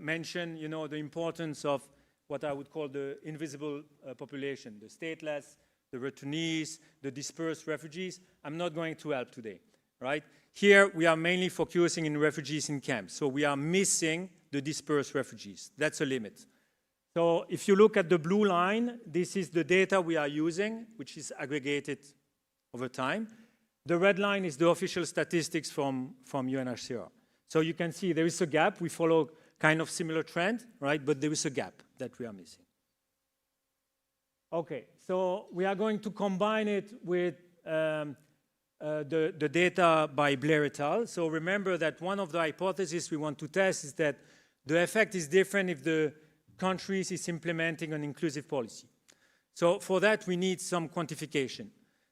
mentioned, you know, the importance of what I would call the invisible population, the stateless, the returnees, the dispersed refugees. I'm not going to help today, right? Here we are mainly focusing in refugees in camps. So we are missing the dispersed refugees. That's a limit. So if you look at the blue line, this is the data we are using, which is aggregated over time. The red line is the official statistics from UNHCR. So you can see there is a gap. We follow kind of similar trend, right? But there is a gap that we are missing. Okay, so we are going to combine it with the data by Blair et al. So remember that one of the hypotheses we want to test is that the effect is different if the countries is implementing an inclusive policy. So for that, we need some quantification.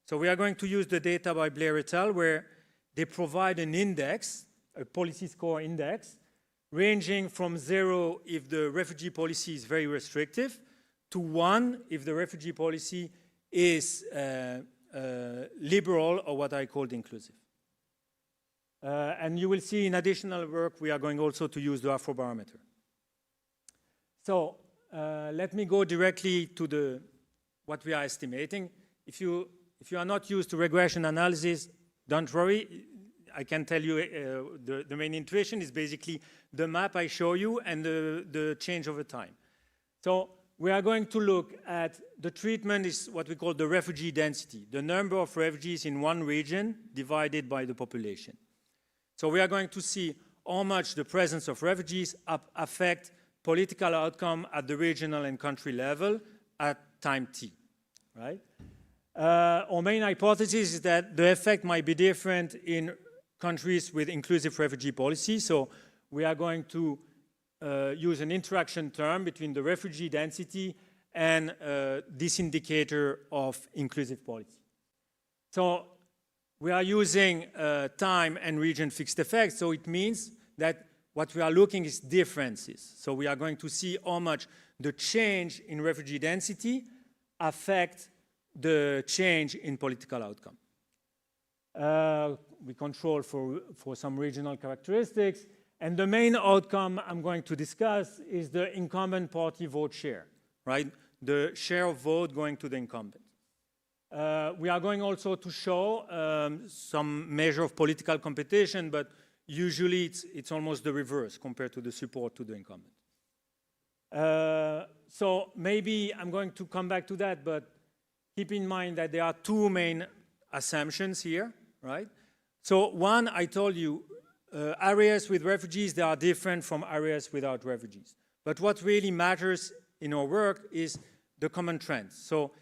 So we are going to use the data by Blair et al. Where they provide an index, a policy score index, ranging from 0 if the refugee policy is very restrictive, to 1 if the refugee policy is liberal, or what I called inclusive. And you will see in additional work, we are going also to use the Afrobarometer. So let me go directly to what we are estimating. If you are not used to regression analysis, don't worry. I can tell you the main intuition is basically the map I show you and the change over time. So we are going to look at the treatment is what we call the refugee density, the number of refugees in one region divided by the population. So we are going to see how much the presence of refugees affect political outcome at the regional and country level at time t, right? Our main hypothesis is that the effect might be different in countries with inclusive refugee policy. So we are going to use an interaction term between the refugee density and this indicator of inclusive policy. So we are using time and region fixed effects. So it means that what we are looking is differences. So we are going to see how much the change in refugee density affect the change in political outcome. We control for some regional characteristics. And the main outcome I'm going to discuss is the incumbent party vote share, right? The share of vote going to the incumbent. We are going also to show some measure of political competition, but usually it's almost the reverse compared to the support to the incumbent. So maybe I'm going to come back to that, but keep in mind that there are two main assumptions here, right? So one, I told you, areas with refugees, they are different from areas without refugees. But what really matters in our work is the common trends. So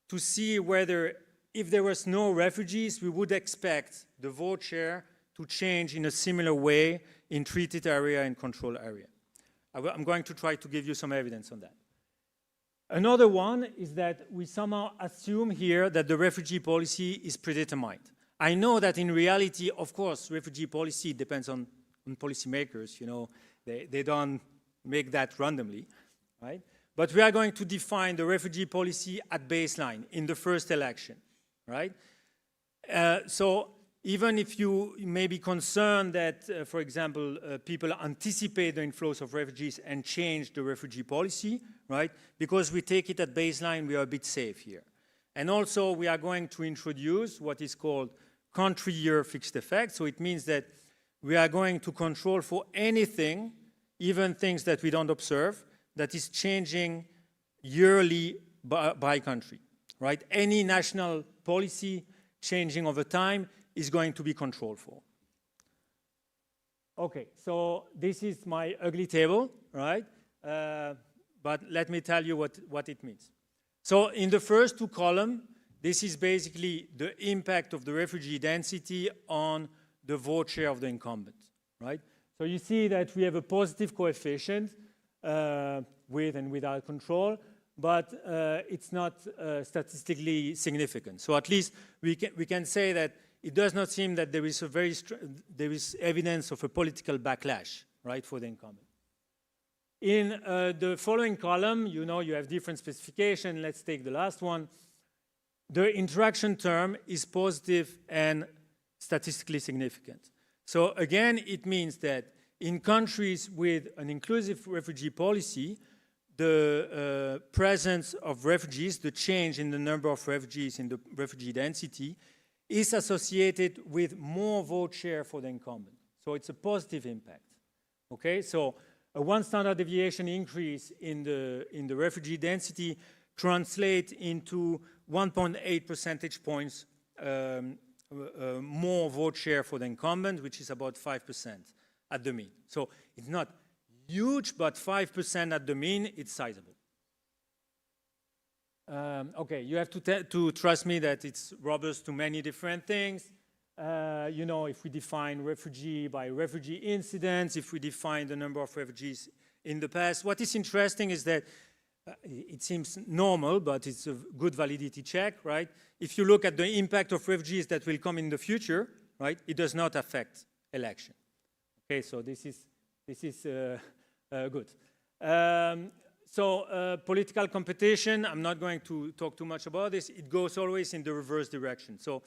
to see whether, if there was no refugees, we would expect the vote share to change in a similar way in treated area and control area. I'm going to try to give you some evidence on that. Another one is that we somehow assume here that the refugee policy is predetermined. I know that in reality, of course, refugee policy depends on policymakers, you know, They don't make that randomly, right? But we are going to define the refugee policy at baseline in the first election, right? So even if you may be concerned that, for example, people anticipate the inflows of refugees and change the refugee policy, right? Because we take it at baseline, we are a bit safe here. And also, we are going to introduce what is called country year fixed effect. So it means that we are going to control for anything, even things that we don't observe, that is changing yearly by country, right? Any national policy changing over time is going to be controlled for. Okay, so this is my ugly table, right? But let me tell you what it means. So in the first two columns, this is basically the impact of the refugee density on the vote share of the incumbent, right? So you see that we have a positive coefficient with and without control, but it's not statistically significant. So at least we can say that it does not seem that there is evidence of a political backlash, right, for the incumbent. In the following column, you know, you have different specification. Let's take the last one. The interaction term is positive and statistically significant. So again, it means that in countries with an inclusive refugee policy, the presence of refugees, the change in the number of refugees in the refugee density, is associated with more vote share for the incumbent. So it's a positive impact. Okay, so a 1 standard deviation increase in the refugee density translates into 1.8 percentage points more vote share for the incumbent, which is about 5% at the mean. So it's not huge, but 5% at the mean, it's sizable. Okay, you have to trust me that it's robust to many different things. You know, if we define refugee by refugee incidence, if we define the number of refugees in the past. What is interesting is that it seems normal, but it's a good validity check, right? If you look at the impact of refugees that will come in the future, right, it does not affect election. Okay, so this is good. Political competition, I'm not going to talk too much about this. It goes always in the reverse direction. So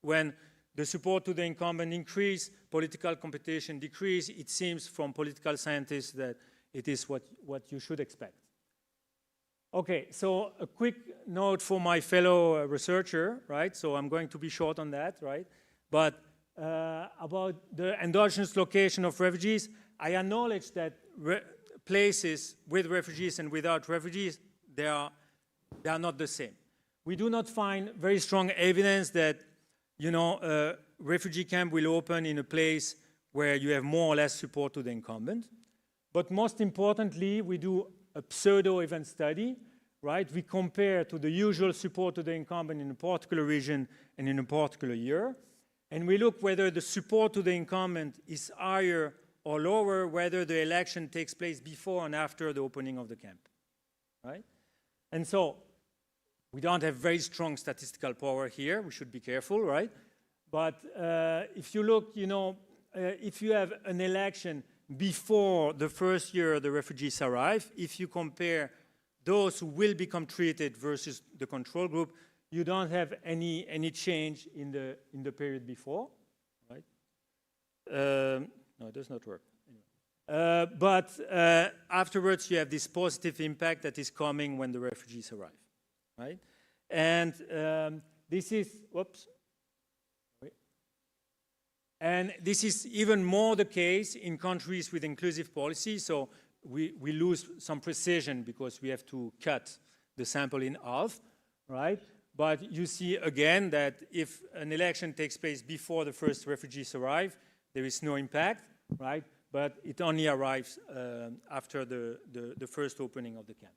when the support to the incumbent increase, political competition decrease, it seems from political scientists that it is what you should expect. Okay, so a quick note for my fellow researcher, right? So I'm going to be short on that, right? But about the endogenous location of refugees, I acknowledge that places with refugees and without refugees, they are not the same. We do not find very strong evidence that, you know, a refugee camp will open in a place where you have more or less support to the incumbent. But most importantly, we do a pseudo-event study, right? We compare to the usual support to the incumbent in a particular region and in a particular year. And we look whether the support to the incumbent is higher or lower, whether the election takes place before and after the opening of the camp, right? And so we don't have very strong statistical power here. We should be careful, right? But if you look, you know, if you have an election before the first year the refugees arrive, if you compare those who will become treated versus the control group, you don't have any change in the period before, right? No, it does not work. Anyway. But afterwards, you have this positive impact that is coming when the refugees arrive, right? And this is, whoops. And this is even more the case in countries with inclusive policy. So we lose some precision because we have to cut the sample in half, right? But you see again that if an election takes place before the first refugees arrive, there is no impact, right? But it only arrives after the first opening of the camp.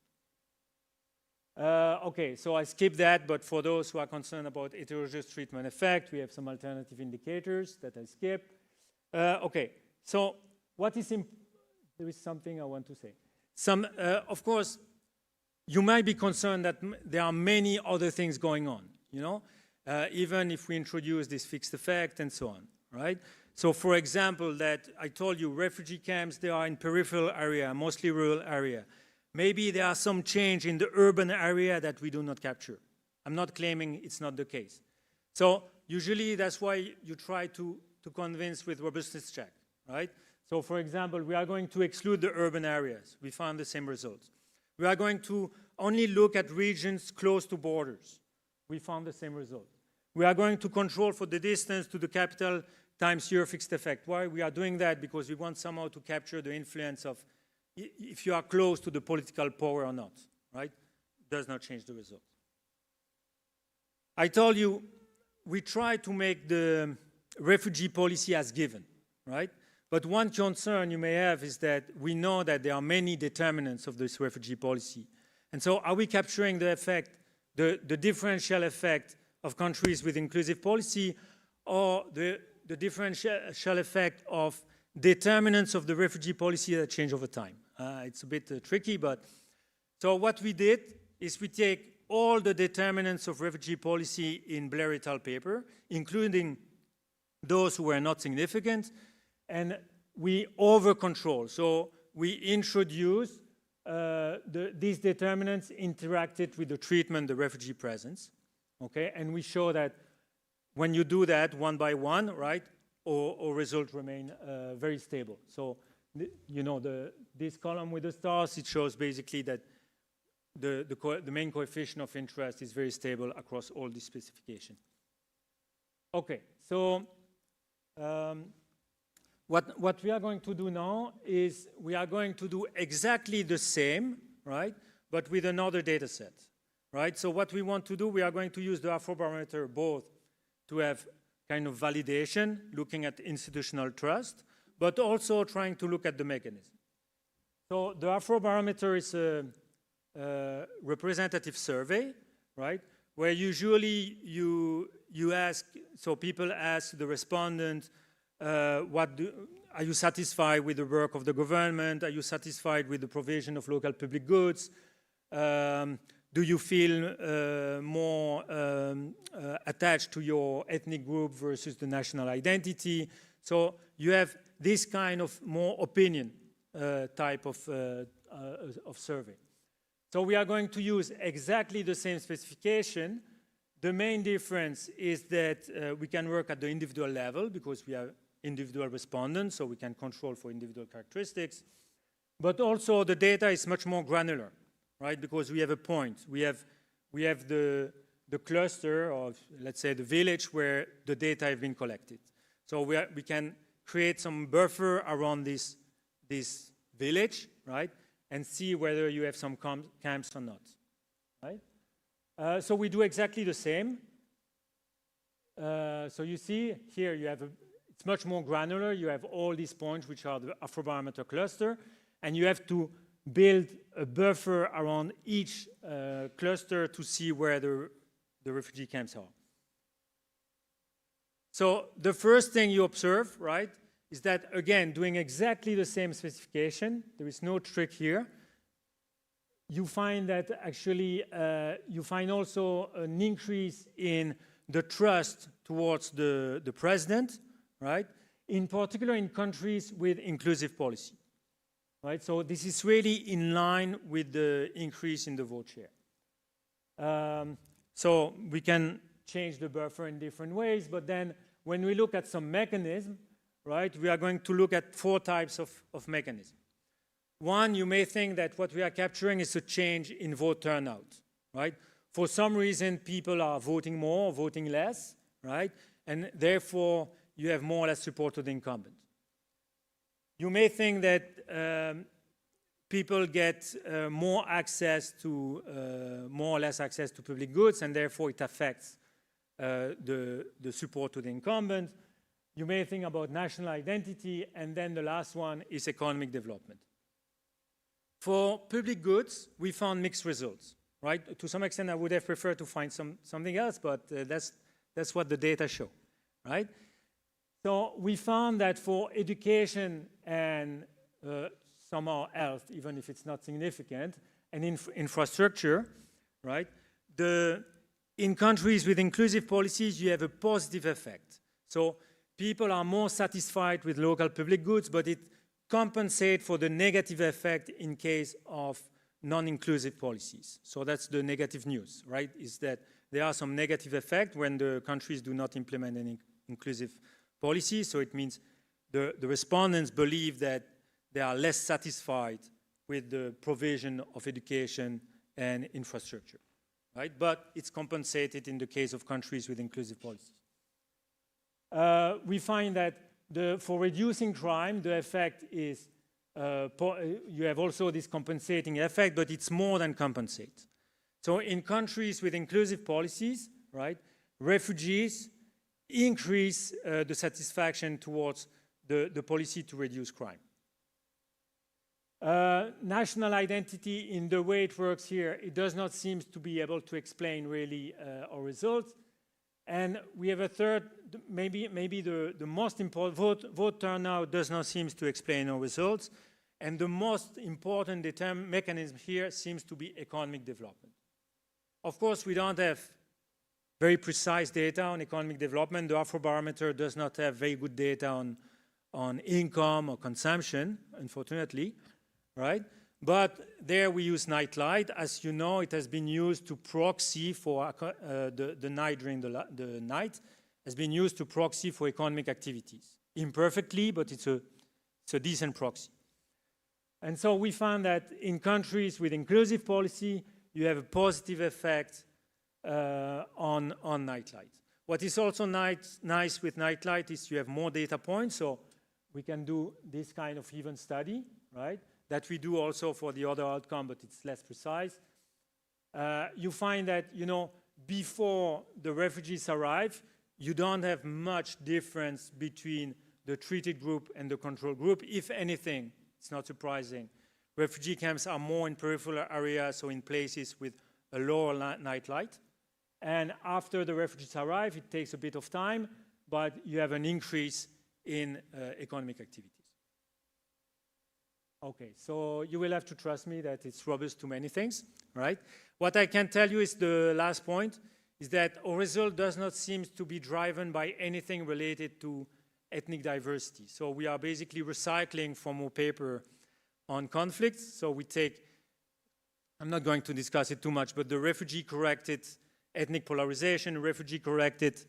Okay, so I skipped that, but for those who are concerned about heterogeneous treatment effect, we have some alternative indicators that I skipped. Okay, so what is there is something I want to say. Of course, you might be concerned that there are many other things going on, you know, even if we introduce this fixed effect and so on, right? So for example, that I told you refugee camps, they are in peripheral area, mostly rural area. Maybe there are some change in the urban area that we do not capture. I'm not claiming it's not the case. So usually that's why you try to convince with robustness check, right? So for example, we are going to exclude the urban areas. We found the same results. We are going to only look at regions close to borders. We found the same result. We are going to control for the distance to the capital times year fixed effect. Why? We are doing that because we want somehow to capture the influence of if you are close to the political power or not, right? Does not change the result. I told you we try to make the refugee policy as given, right? But one concern you may have is that we know that there are many determinants of this refugee policy. And so are we capturing the effect, the differential effect of countries with inclusive policy, or the differential effect of determinants of the refugee policy that change over time? It's a bit tricky, but so what we did is we take all the determinants of refugee policy in Blair et al. Paper, including those who were not significant, and we over-control. So we introduce these determinants interacted with the treatment, the refugee presence, okay? And we show that when you do that one by one, right, our results remain very stable. So, you know, this column with the stars, it shows basically that the main coefficient of interest is very stable across all these specifications. Okay, so what we are going to do now is we are going to do exactly the same, right, but with another data set, right? So what we want to do, we are going to use the Afrobarometer both to have kind of validation, looking at institutional trust, but also trying to look at the mechanism. So the Afrobarometer is a representative survey, right, where usually you ask, so people ask the respondent, are you satisfied with the work of the government? Are you satisfied with the provision of local public goods? Do you feel more attached to your ethnic group versus the national identity? So you have this kind of more opinion type of survey. So we are going to use exactly the same specification. The main difference is that we can work at the individual level because we have individual respondents, so we can control for individual characteristics. But also the data is much more granular, right? Because we have a point. We have the cluster of, let's say, the village where the data have been collected. So we can create some buffer around this village, right? And see whether you have some camps or not, right? So we do exactly the same. So you see here you have it's much more granular. You have all these points which are the Afrobarometer cluster, and you have to build a buffer around each cluster to see where the refugee camps are. So the first thing you observe, right, is that, again, doing exactly the same specification, there is no trick here. You find that actually, you find also an increase in the trust towards the president, right? In particular in countries with inclusive policy, right? So this is really in line with the increase in the vote share. So we can change the buffer in different ways, but then when we look at some mechanism, right, we are going to look at 4 types of mechanism. One, you may think that what we are capturing is a change in vote turnout, right? For some reason, people are voting more, voting less, right? And therefore, you have more or less support to the incumbent. You may think that people get more access to, more or less access to public goods, and therefore it affects the support to the incumbent. You may think about national identity, and then the last one is economic development. For public goods, we found mixed results, right? To some extent, I would have preferred to find something else, but that's what the data show, right? So we found that for education and somehow health, even if it's not significant, and infrastructure, right? In countries with inclusive policies, you have a positive effect. So people are more satisfied with local public goods, but it compensates for the negative effect in case of non-inclusive policies. So that's the negative news, right? Is that there are some negative effect when the countries do not implement any inclusive policy. So it means the respondents believe that they are less satisfied with the provision of education and infrastructure, right? But it's compensated in the case of countries with inclusive policies. We find that for reducing crime, the effect is, you have also this compensating effect, but it's more than compensate. So in countries with inclusive policies, right, refugees increase the satisfaction towards the policy to reduce crime. National identity, in the way it works here, it does not seem to be able to explain really our results. And we have a third, maybe the most important, vote turnout does not seem to explain our results. And the most important mechanism here seems to be economic development. Of course, we don't have very precise data on economic development. The Afrobarometer does not have very good data on income or consumption, unfortunately, right? But there we use nightlight. As you know, it has been used to proxy for the night during the night, has been used to proxy for economic activities. Imperfectly, but it's a decent proxy. And so we found that in countries with inclusive policy, you have a positive effect on nightlight. What is also nice with nightlight is you have more data points, so we can do this kind of even study, right? That we do also for the other outcome, but it's less precise. You find that, you know, before the refugees arrive, you don't have much difference between the treated group and the control group. If anything, it's not surprising. Refugee camps are more in peripheral areas, so in places with a lower night light. And after the refugees arrive, it takes a bit of time, but you have an increase in economic activities. Okay, so you will have to trust me that it's robust to many things, right? What I can tell you is the last point, is that our result does not seem to be driven by anything related to ethnic diversity. So we are basically recycling from our paper on conflicts. So we take, I'm not going to discuss it too much, but the refugee-corrected ethnic polarization, refugee-corrected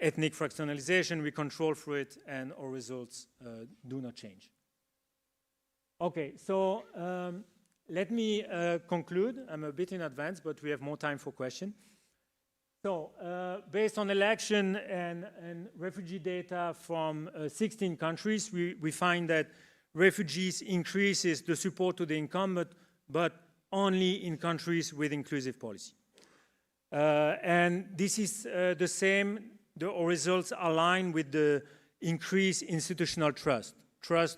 ethnic fractionalization, we control for it, and our results do not change. Okay, so let me conclude. I'm a bit in advance, but we have more time for questions. So based on election and refugee data from 16 countries, we find that refugees increases the support to the incumbent, but only in countries with inclusive policy. And this is the same, our results align with the increased institutional trust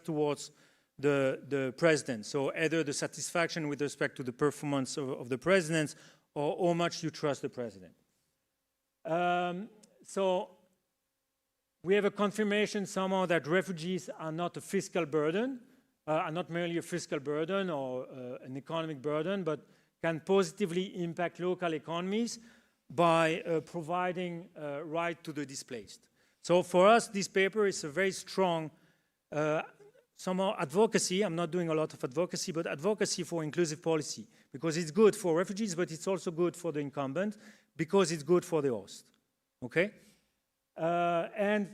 towards the president. So either the satisfaction with respect to the performance of the presidents or how much you trust the president. So we have a confirmation somehow that refugees are not a fiscal burden, are not merely a fiscal burden or an economic burden, but can positively impact local economies by providing right to the displaced. So for us, this paper is a very strong somehow advocacy. I'm not doing a lot of advocacy, but advocacy for inclusive policy, because it's good for refugees, but it's also good for the incumbent, because it's good for the host, okay? And,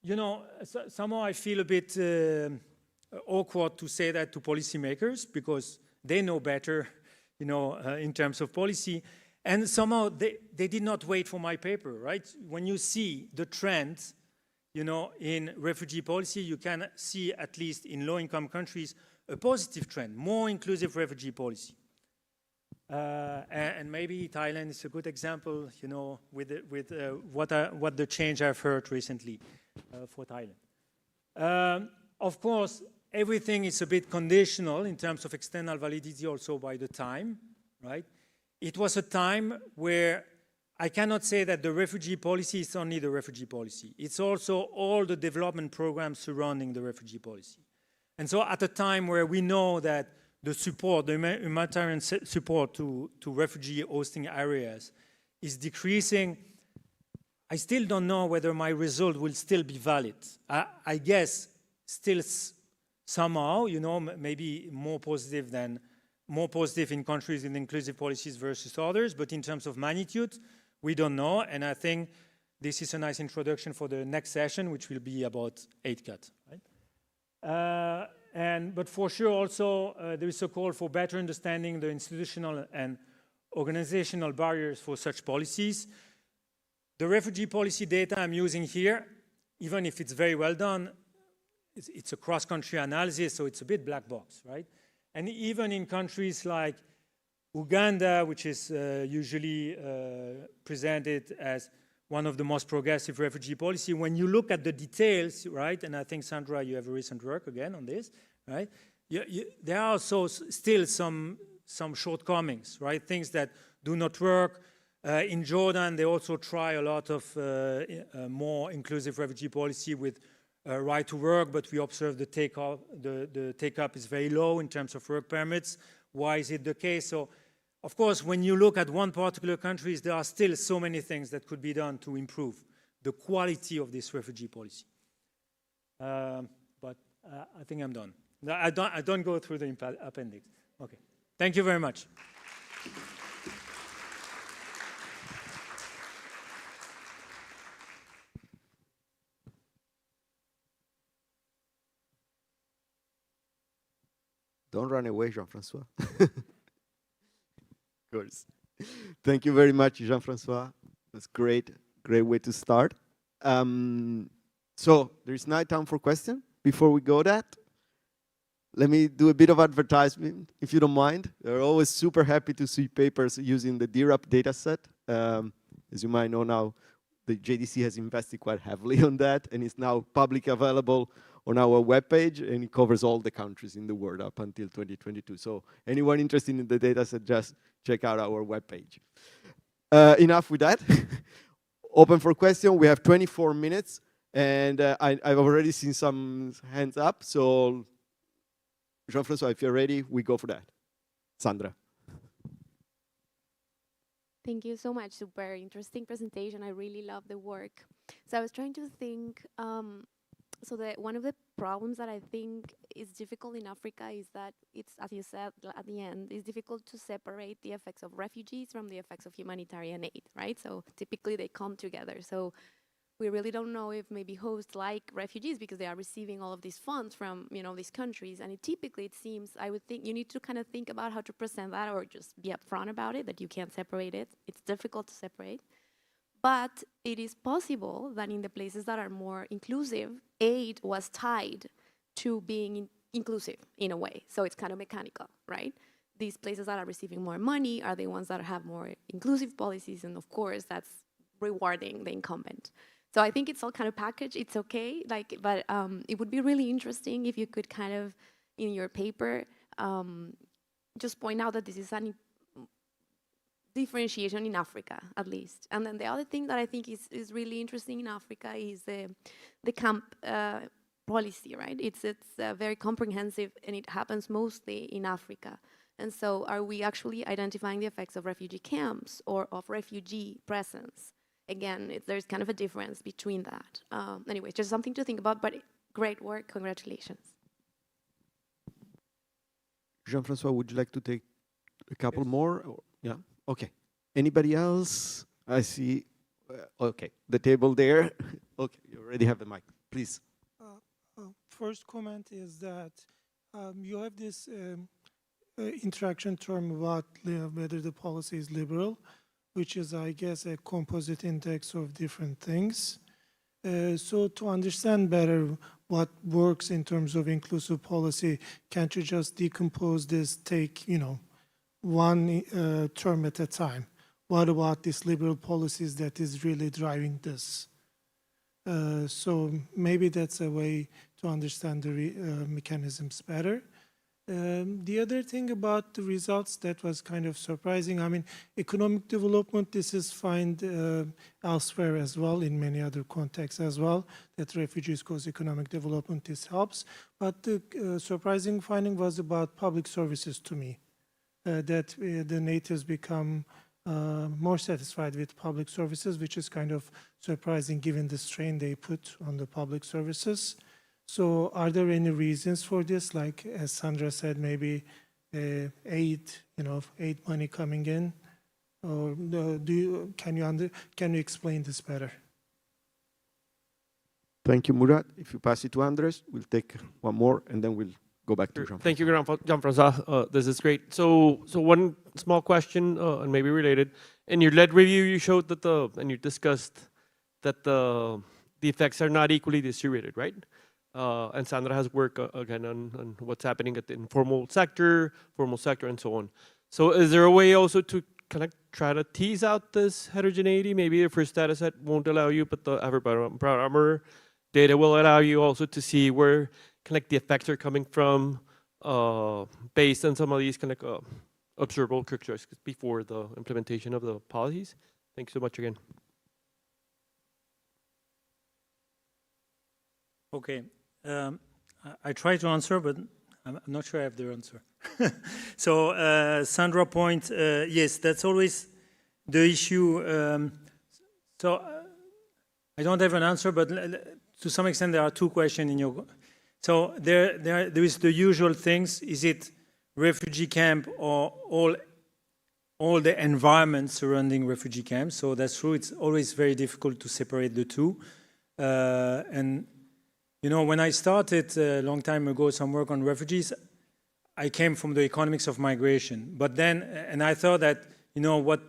you know, somehow I feel a bit awkward to say that to policymakers, because they know better, you know, in terms of policy. And somehow they did not wait for my paper, right? When you see the trends, you know, in refugee policy, you can see, at least in low-income countries, a positive trend, more inclusive refugee policy. And maybe Thailand is a good example, you know, with what the change I've heard recently for Thailand. Of course, everything is a bit conditional in terms of external validity also by the time, right? It was a time where I cannot say that the refugee policy is only the refugee policy. It's also all the development programs surrounding the refugee policy. And so at a time where we know that the support, the humanitarian support to refugee hosting areas is decreasing, I still don't know whether my result will still be valid. I guess still somehow, you know, maybe more positive in countries with inclusive policies versus others, but in terms of magnitude, we don't know. And I think this is a nice introduction for the next session, which will be about 8 cut. Right? But for sure also, there is a call for better understanding the institutional and organizational barriers for such policies. The refugee policy data I'm using here, even if it's very well done, it's a cross-country analysis, so it's a bit black box, right? And even in countries like Uganda, which is usually presented as one of the most progressive refugee policy, when you look at the details, right, and I think, Sandra, you have a recent work again on this, right? There are also still some shortcomings, right? Things that do not work. In Jordan, they also try a lot of more inclusive refugee policy with right to work, but we observe the take-up is very low in terms of work permits. Why is it the case? So, of course, when you look at one particular country, there are still so many things that could be done to improve the quality of this refugee policy. But I think I'm done. I don't go through the appendix. Okay. Thank you very much. Don't run away, Jean-François. Of course. Thank you very much, Jean-François. That's great. Great way to start. So there's now time for questions. Before we go that, let me do a bit of advertisement, if you don't mind. We're always super happy to see papers using the DRAP dataset. As you might know now, the JDC has invested quite heavily on that, and it's now publicly available on our webpage, and it covers all the countries in the world up until 2022. So anyone interested in the dataset, just check out our webpage. Enough with that. Open for question. We have 24 minutes, and I've already seen some hands up. So Jean-François, if you're ready, we go for that. Sandra. Thank you so much. Super interesting presentation. I really love the work. So I was trying to think, so one of the problems that I think is difficult in Africa is that it's, as you said at the end, it's difficult to separate the effects of refugees from the effects of humanitarian aid, right? So typically they come together. So we really don't know if maybe hosts like refugees because they are receiving all of these funds from, you know, these countries. And typically it seems, I would think you need to kind of think about how to present that or just be upfront about it, that you can't separate it. It's difficult to separate. But it is possible that in the places that are more inclusive, aid was tied to being inclusive in a way. So it's kind of mechanical, right? These places that are receiving more money are the ones that have more inclusive policies. And of course, that's rewarding the incumbent. So I think it's all kind of packaged. It's okay, like, but it would be really interesting if you could kind of, in your paper, just point out that this is an differentiation in Africa, at least. And then the other thing that I think is really interesting in Africa is the camp policy, right? It's very comprehensive, and it happens mostly in Africa. And so are we actually identifying the effects of refugee camps or of refugee presence? Again, there's kind of a difference between that. Anyway, just something to think about, but great work, congratulations. Jean-François, would you like to take a couple more? Or, yeah, okay. Anybody else? I see, okay, the table there. Okay, you already have the mic, please. First comment is that you have this interaction term about whether the policy is liberal, which is, I guess, a composite index of different things. So to understand better what works in terms of inclusive policy, can't you just decompose this, take, you know, one term at a time? What about these liberal policies that is really driving this? So maybe that's a way to understand the mechanisms better. The other thing about the results that was kind of surprising, I mean, economic development, this is found elsewhere as well, in many other contexts as well, that refugees cause economic development, this helps. But the surprising finding was about public services to me, that the natives become more satisfied with public services, which is kind of surprising given the strain they put on the public services. So are there any reasons for this? Like, as Sandra said, maybe aid money coming in? Or can you explain this better? Thank you, Murat. If you pass it to Andres, we'll take one more, and then we'll go back to Jean-François. Thank you, Jean-François. This is great. So one small question, and maybe related. In your lead review, you showed that and you discussed that the effects are not equally distributed, right? And Sandra has worked again on what's happening at the informal sector, formal sector, and so on. So is there a way also to kind of try to tease out this heterogeneity? Maybe the first data set won't allow you, but the Afrobarometer data will allow you also to see where kind of the effects are coming from based on some of these kind of observable characteristics before the implementation of the policies. Thanks so much again. Okay, I try to answer, but I'm not sure I have the answer. So Sandra point, yes, that's always the issue. So I don't have an answer, but to some extent there are two questions in your. So there is the usual things. Is it refugee camp or all the environment surrounding refugee camps? So that's true. It's always very difficult to separate the two. And you know, when I started a long time ago some work on refugees, I came from the economics of migration. But then, and I thought that, you know, what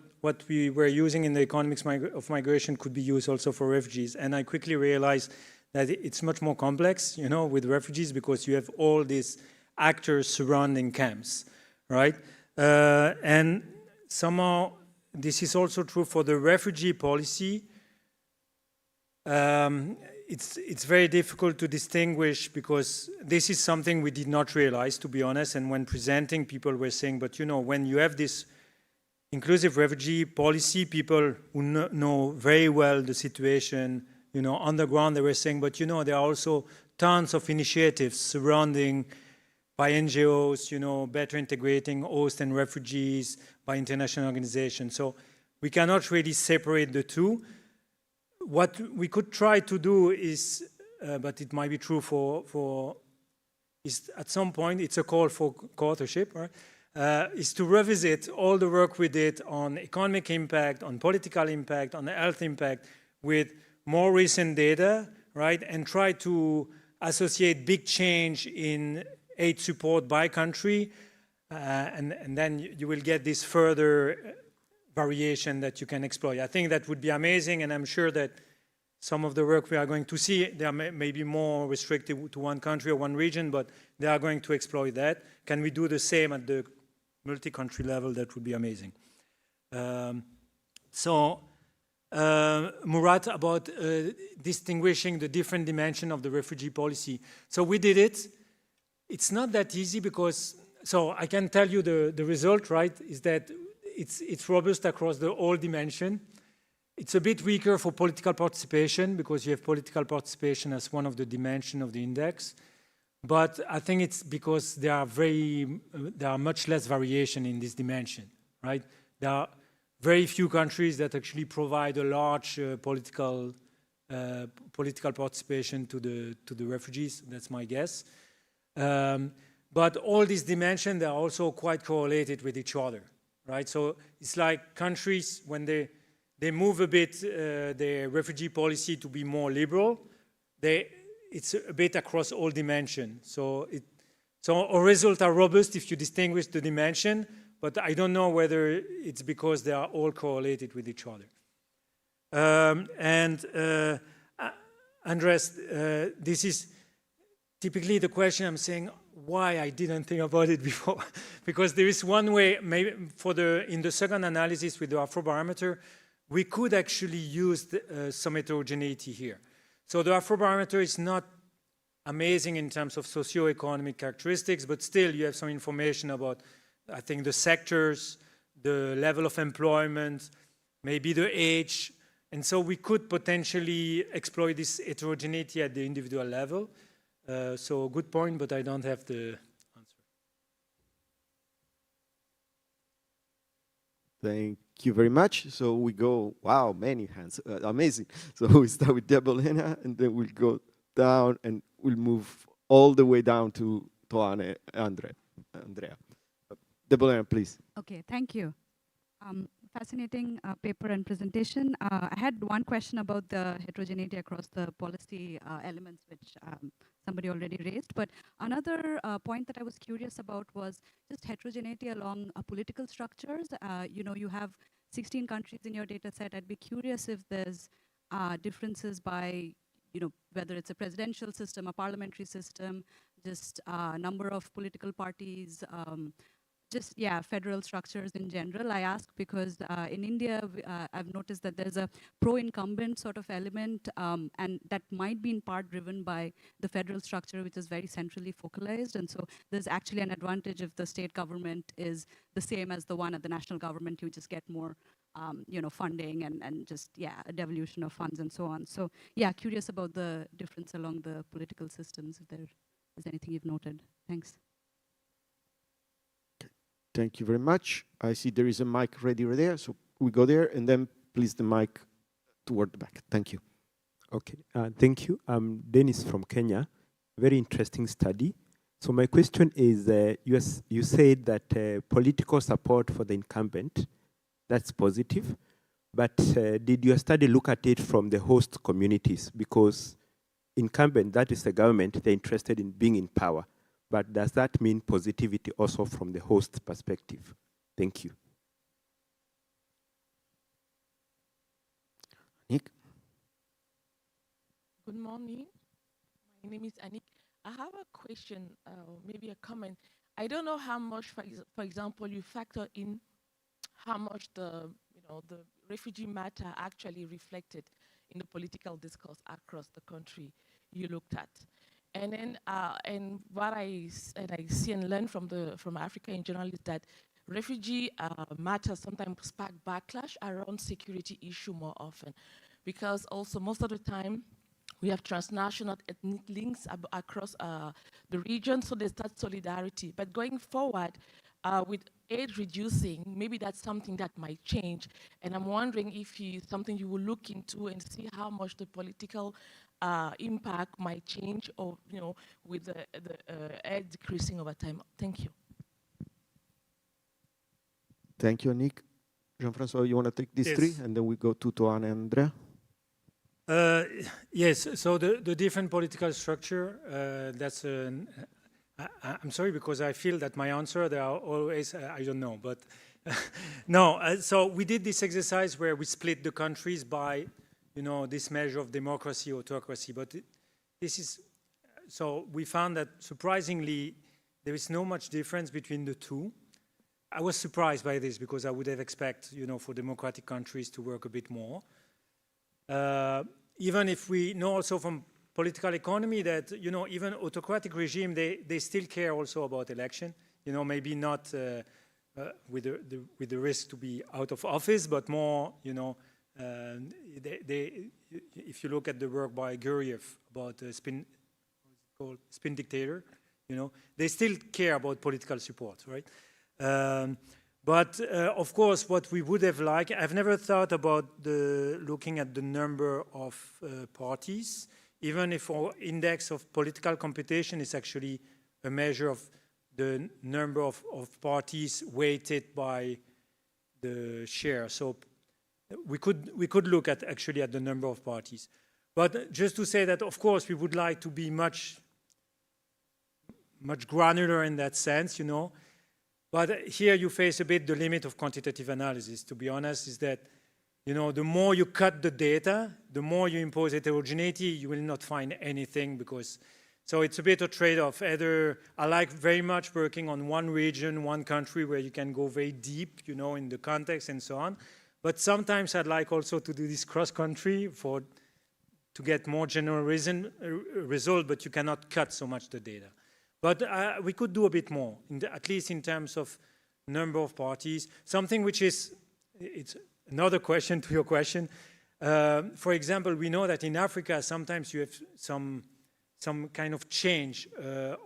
we were using in the economics of migration could be used also for refugees. And I quickly realized that it's much more complex, you know, with refugees, because you have all these actors surrounding camps, right? And somehow this is also true for the refugee policy. It's very difficult to distinguish, because this is something we did not realize, to be honest. And when presenting, people were saying, but you know, when you have this inclusive refugee policy, people who know very well the situation, you know, on the ground, they were saying, but you know, there are also tons of initiatives surrounding by NGOs, you know, better integrating host and refugees by international organizations. So we cannot really separate the two. What we could try to do is, but it might be true is at some point, it's a call for co-authorship, right? Is to revisit all the work we did on economic impact, on political impact, on health impact, with more recent data, right? And try to associate big change in aid support by country, and then you will get this further variation that you can exploit. I think that would be amazing, and I'm sure that some of the work we are going to see, they may be more restricted to one country or one region, but they are going to exploit that. Can we do the same at the multi-country level? That would be amazing. Murat, about distinguishing the different dimension of the refugee policy. So we did it. It's not that easy, because, so I can tell you the result, right, is that it's robust across the whole dimension. It's a bit weaker for political participation, because you have political participation as one of the dimensions of the index. But I think it's because there are much less variation in this dimension, right? There are very few countries that actually provide a large political participation to the refugees. That's my guess. But all these dimensions, they are also quite correlated with each other, right? So it's like countries, when they move a bit their refugee policy to be more liberal, it's a bit across all dimensions. So our results are robust if you distinguish the dimension, but I don't know whether it's because they are all correlated with each other. Andres, this is typically the question I'm saying, why I didn't think about it before. Because there is one way, maybe in the second analysis with the Afrobarometer, we could actually use some heterogeneity here. So the Afrobarometer is not amazing in terms of socioeconomic characteristics, but still you have some information about, I think, the sectors, the level of employment, maybe the age. And so we could potentially exploit this heterogeneity at the individual level. So good point, but I don't have the answer. Thank Thank you very much. So we go, wow, many hands, amazing. So we start with Debolena, and then we'll go down, and we'll move all the way down to Toane, Andrea. Debolena, please. Okay, thank you. Fascinating paper and presentation. I had one question about the heterogeneity across the policy elements, which somebody already raised. But another point that I was curious about was just heterogeneity along political structures. You know, you have 16 countries in your data set. I'd be curious if there's differences by, you know, whether it's a presidential system, a parliamentary system, just number of political parties, just, yeah, federal structures in general. I ask because in India, I've noticed that there's a pro-incumbent sort of element, and that might be in part driven by the federal structure, which is very centrally focalized. And so there's actually an advantage if the state government is the same as the one at the national government. You just get more, you know, funding and just, yeah, a devolution of funds and so on. So, yeah, curious about the difference along the political systems, if there is anything you've noted. Thanks. Thank you very much. I see there is a mic ready right there, so we go there, and then please the mic toward the back. Thank you. Okay, thank you. I'm Dennis from Kenya. Very interesting study. So my question is, you said that political support for the incumbent, that's positive, but did your study look at it from the host communities? Because incumbent, that is the government, they're interested in being in power. But does that mean positivity also from the host perspective? Thank you. Nick? Good morning. My name is Anik. I have a question, maybe a comment. I don't know how much, for example, you factor in how much the refugee matter actually reflected in the political discourse across the country you looked at. And then, and what I see and learn from Africa in general is that refugee matters sometimes spark backlash around security issue more often, because also most of the time we have transnational ethnic links across the region, so there's that solidarity. But going forward, with aid reducing, maybe that's something that might change. And I'm wondering if something you will look into and see how much the political impact might change, or with the aid decreasing over time. Thank you. Thank you, Nick. Jean-François, you want to take these three, and then we go to Toane and Andrea? Yes, so the different political structure, that's I'm sorry, because I feel that my answer, there are always, I don't know, but no, so we did this exercise where we split the countries by, this measure of democracy, autocracy, but this is, so we found that surprisingly, there is no much difference between the two. I was surprised by this because I would have expected, for democratic countries to work a bit more. Even if we know also from political economy that, even autocratic regime, they still care also about election, maybe not with the risk to be out of office, but more, if you look at the work by Guriev about spin dictator, they still care about political support, right? But of course, what we would have liked, I've never thought about looking at the number of parties, even if our index of political competition is actually a measure of the number of parties weighted by the share. So we could look at actually at the number of parties. But just to say that, of course, we would like to be much granular in that sense, But here you face a bit the limit of quantitative analysis, to be honest, is that, the more you cut the data, the more you impose heterogeneity, you will not find anything because, so it's a bit of trade-off. Either I like very much working on one region, one country where you can go very deep, in the context and so on. But sometimes I'd like also to do this cross-country to get more general result, but you cannot cut so much the data. But we could do a bit more, at least in terms of number of parties. Something which is, it's another question to your question. For example, we know that in Africa, sometimes you have some kind of change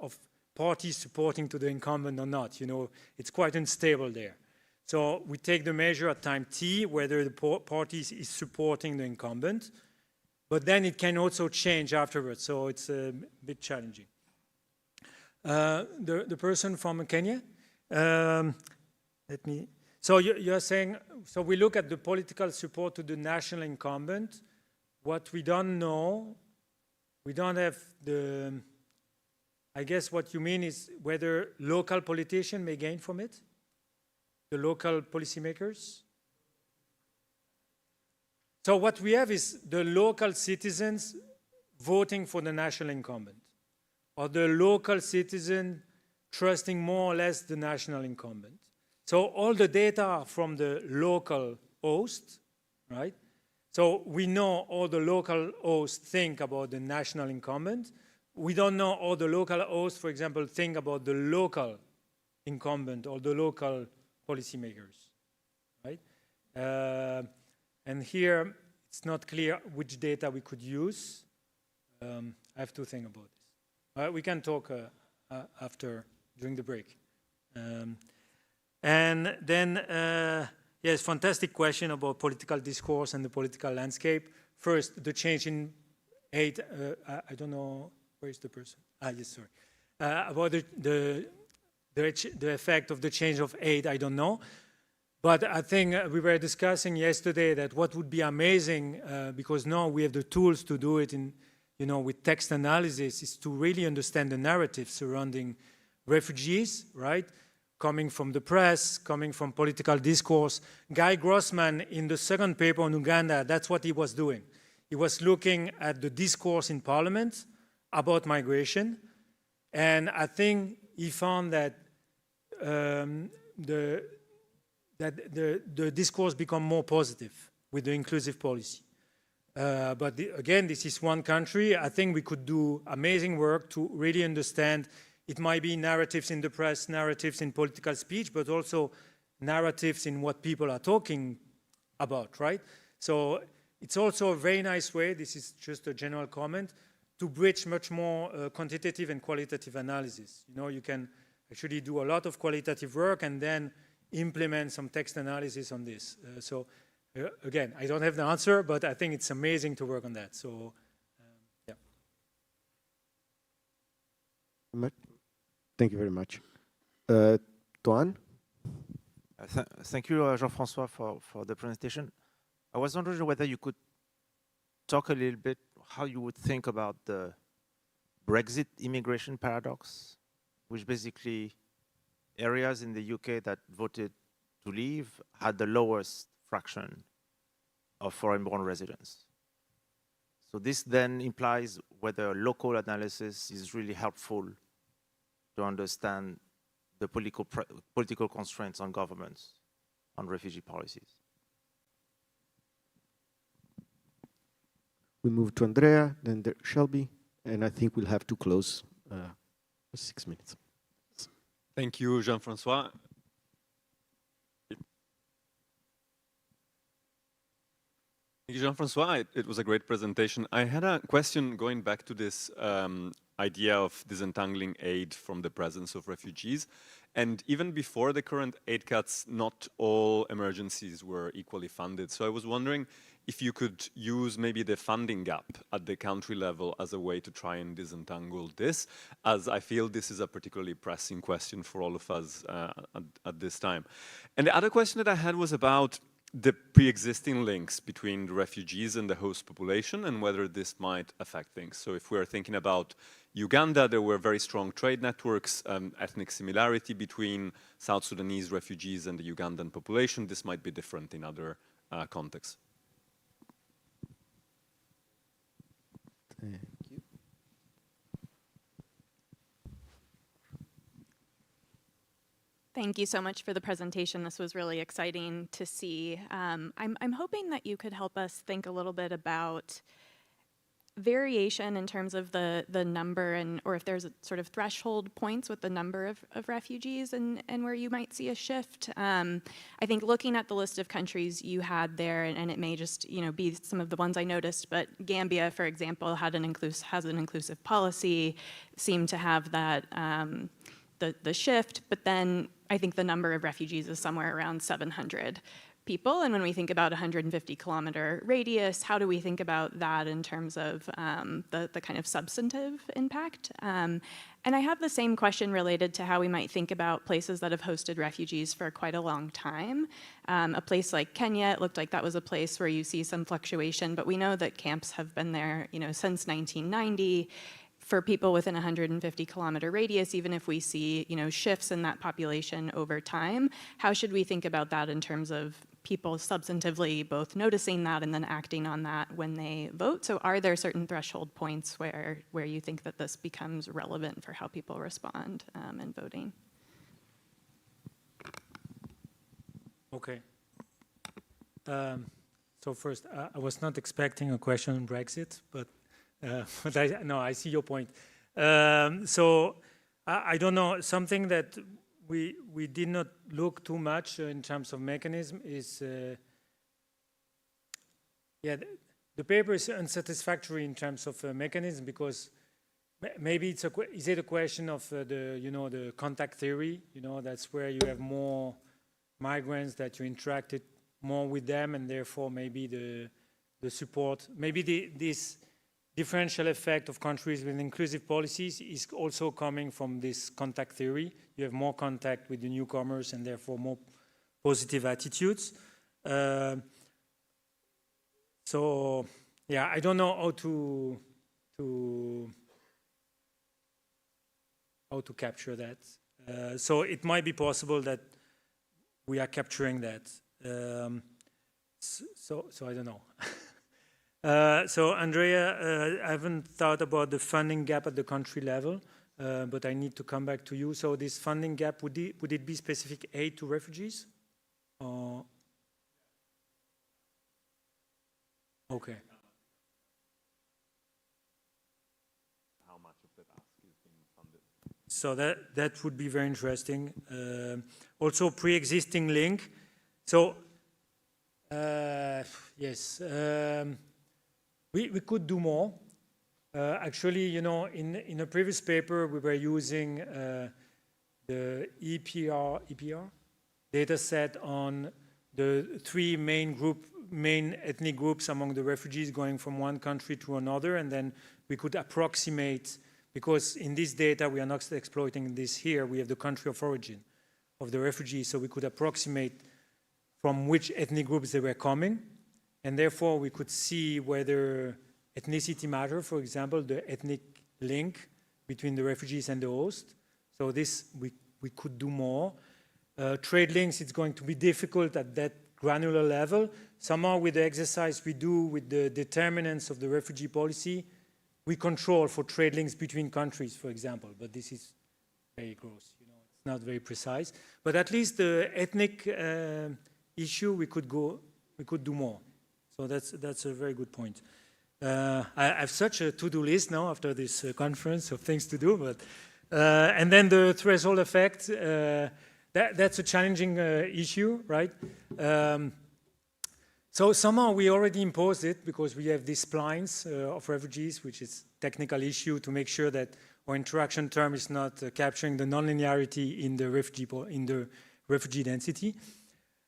of parties supporting to the incumbent or not. It's quite unstable there. So we take the measure at time t, whether the party is supporting the incumbent, but then it can also change afterwards, so it's a bit challenging. The person from Kenya, so you're saying, so we look at the political support to the national incumbent. What we don't know, we don't have the, I guess what you mean is whether local politicians may gain from it, the local policymakers. So what we have is the local citizens voting for the national incumbent, or the local citizen trusting more or less the national incumbent. So all the data are from the local host, right? So we know all the local hosts think about the national incumbent. We don't know all the local hosts, for example, think about the local incumbent or the local policymakers, right? And here, it's not clear which data we could use. I have to think about this. We can talk after, during the break. And then, yes, fantastic question about political discourse and the political landscape. First, the change in aid. I don't know, where is the person? Yes, sorry. About the effect of the change of aid, I don't know. But I think we were discussing yesterday that what would be amazing, because now we have the tools to do it in, with text analysis, is to really understand the narrative surrounding refugees, right? Coming from the press, coming from political discourse. Guy Grossman, in the second paper on Uganda, that's what he was doing. He was looking at the discourse in Parliament about migration, and I think he found that the discourse become more positive with the inclusive policy. But again, this is one country. I think we could do amazing work to really understand. It might be narratives in the press, narratives in political speech, but also narratives in what people are talking about, right? So it's also a very nice way, this is just a general comment, to bridge much more quantitative and qualitative analysis. You can actually do a lot of qualitative work and then implement some text analysis on this. Again, I don't have the answer, but I think it's amazing to work on that. So, yeah. Thank you very much. Toine? Thank you, Jean-François, for the presentation. I was wondering whether you could talk a little bit how you would think about the Brexit immigration paradox, which basically areas in the UK that voted to leave had the lowest fraction of foreign-born residents. So this then implies whether local analysis is really helpful to understand the political constraints on governments on refugee policies. We move to Andrea, then Shelby, and I think we'll have to close 6 minutes. Thank you, Jean-François. Thank you, Jean-François. It was a great presentation. I had a question going back to this idea of disentangling aid from the presence of refugees. And even before the current aid cuts, not all emergencies were equally funded. So I was wondering if you could use maybe the funding gap at the country level as a way to try and disentangle this, as I feel this is a particularly pressing question for all of us at this time. And the other question that I had was about the pre-existing links between the refugees and the host population and whether this might affect things. So if we're thinking about Uganda, there were very strong trade networks, ethnic similarity between South Sudanese refugees and the Ugandan population. This might be different in other contexts. Thank you. Thank you so much for the presentation. This was really exciting to see. I'm hoping that you could help us think a little bit about variation in terms of the number or if there's a sort of threshold points with the number of refugees and where you might see a shift. I think looking at the list of countries you had there, and it may just be some of the ones I noticed, but Gambia, for example, has an inclusive policy, seemed to have that the shift, but then I think the number of refugees is somewhere around 700 people. And when we think about 150-kilometer radius, how do we think about that in terms of the kind of substantive impact? And I have the same question related to how we might think about places that have hosted refugees for quite a long time. A place like Kenya, it looked like that was a place where you see some fluctuation, but we know that camps have been there, since 1990. For people within a 150-kilometer radius, even if we see, shifts in that population over time, how should we think about that in terms of people substantively both noticing that and then acting on that when they vote? So are there certain threshold points where you think that this becomes relevant for how people respond in voting? Okay. So first, I was not expecting a question on Brexit, but I see your point. So I don't know, something that we did not look too much in terms of mechanism is, the paper is unsatisfactory in terms of mechanism because maybe is it a question of the contact theory? That's where you have more migrants that you interacted more with them, and therefore maybe the support, maybe this differential effect of countries with inclusive policies is also coming from this contact theory. You have more contact with the newcomers and therefore more positive attitudes. So yeah, I don't know how to capture that. So it might be possible that we are capturing that. So I don't know. So Andrea, I haven't thought about the funding gap at the country level, but I need to come back to you. So this funding gap, would it be specific aid to refugees? Okay. How much of that ask is being funded? So that would be very interesting. Also pre-existing link. So yes. We could do more. Actually, in a previous paper, we were using the EPR data set on the three main ethnic groups among the refugees going from one country to another, and then we could approximate, because in this data, we are not exploiting this here, we have the country of origin of the refugees, so we could approximate from which ethnic groups they were coming. And therefore, we could see whether ethnicity matter, for example, the ethnic link between the refugees and the host. So this, we could do more. Trade links, it's going to be difficult at that granular level. Somehow with the exercise we do with the determinants of the refugee policy, we control for trade links between countries, for example, but this is very gross, it's not very precise. But at least the ethnic issue, we could do more. So that's a very good point. I have such a to-do list now after this conference of things to do, but and then the threshold effect, that's a challenging issue, right? So somehow we already imposed it because we have these splines of refugees, which is a technical issue to make sure that our interaction term is not capturing the nonlinearity in the refugee density.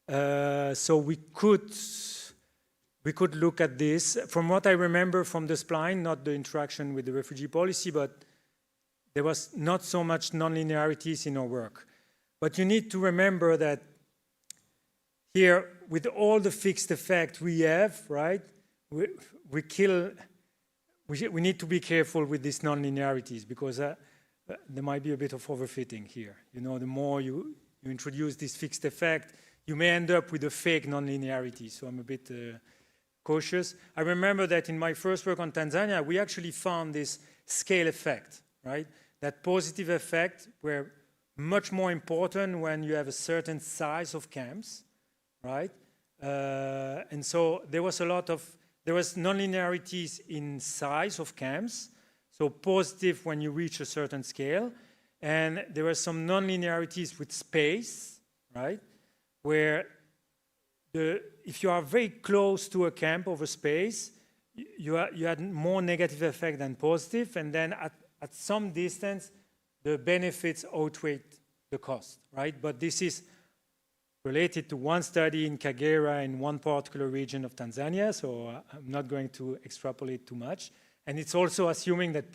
So we could look at this. From what I remember from the spline, not the interaction with the refugee policy, but there was not so much nonlinearities in our work. But you need to remember that here, with all the fixed effect we have, right, we need to be careful with these nonlinearities because there might be a bit of overfitting here. The more you introduce this fixed effect, you may end up with a fake nonlinearity. So I'm a bit cautious. I remember that in my first work on Tanzania, we actually found this scale effect, right? That positive effect were much more important when you have a certain size of camps, right? And so there was nonlinearities in size of camps, so positive when you reach a certain scale, and there were some nonlinearities with space, right? Where if you are very close to a camp over space, you had more negative effect than positive, and then at some distance, the benefits outweigh the cost, right? But this is related to one study in Kagera in one particular region of Tanzania, so I'm not going to extrapolate too much. And it's also assuming that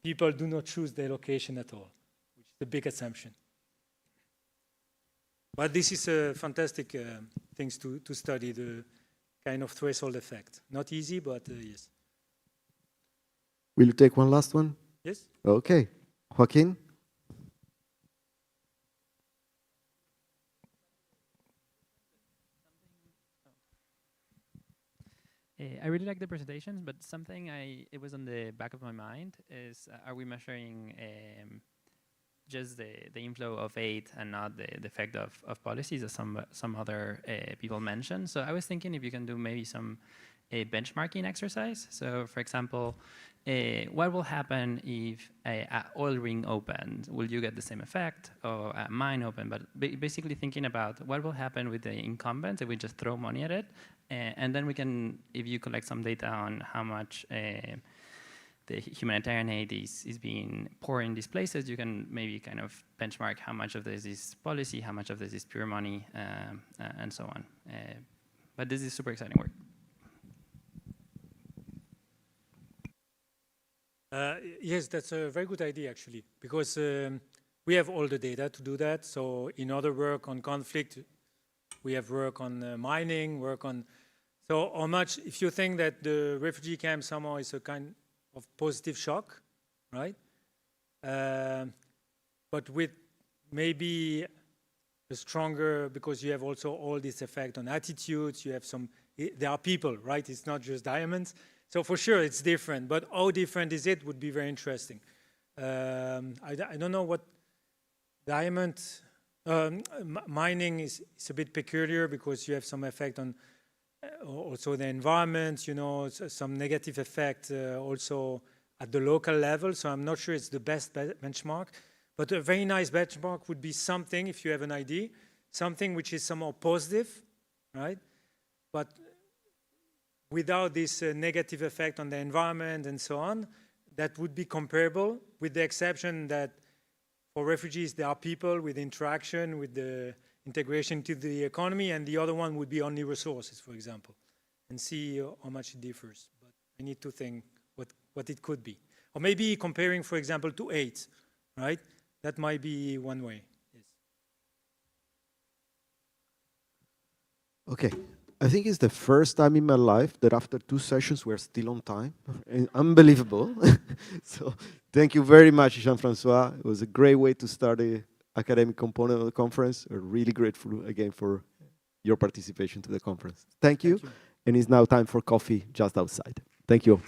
people do not choose their location at all, which is a big assumption. But this is a fantastic things to study, the kind of threshold effect. Not easy, but yes. Will you take one last one? Yes. Okay. Joaquin? I really like the presentations, but something it was on the back of my mind is, are we measuring just the inflow of aid and not the effect of policies, as some other people mentioned? So I was thinking if you can do maybe some benchmarking exercise. So for example, what will happen if an oil ring opens? Will you get the same effect, or a mine open? But basically thinking about what will happen with the incumbents if we just throw money at it. And then we can, if you collect some data on how much the humanitarian aid is being poured in these places, you can maybe kind of benchmark how much of this is policy, how much of this is pure money, and so on. But this is super exciting work. Yes, that's a very good idea, actually, because we have all the data to do that. So in other work on conflict, we have work on mining, work on... So how much, if you think that the refugee camp somehow is a kind of positive shock, right? But with maybe a stronger, because you have also all this effect on attitudes, you have some, there are people, right? It's not just diamonds. So for sure it's different, but how different is it would be very interesting. I don't know what diamond, mining is a bit peculiar because you have some effect on also the environment, you know, some negative effect also at the local level. So I'm not sure it's the best benchmark, but a very nice benchmark would be something, if you have an idea, something which is somehow positive, right? But without this negative effect on the environment and so on, that would be comparable, with the exception that for refugees, there are people with interaction, with the integration to the economy, and the other one would be only resources, for example, and see how much it differs. But I need to think what it could be. Or maybe comparing, for example, to aid, right? That might be one way. Yes. Okay. I think it's the first time in my life that after 2 sessions we're still on time. Unbelievable. So thank you very much, Jean-François. It was a great way to start the academic component of the conference. We're really grateful again for your participation to the conference. Thank you. And it's now time for coffee just outside. Thank you.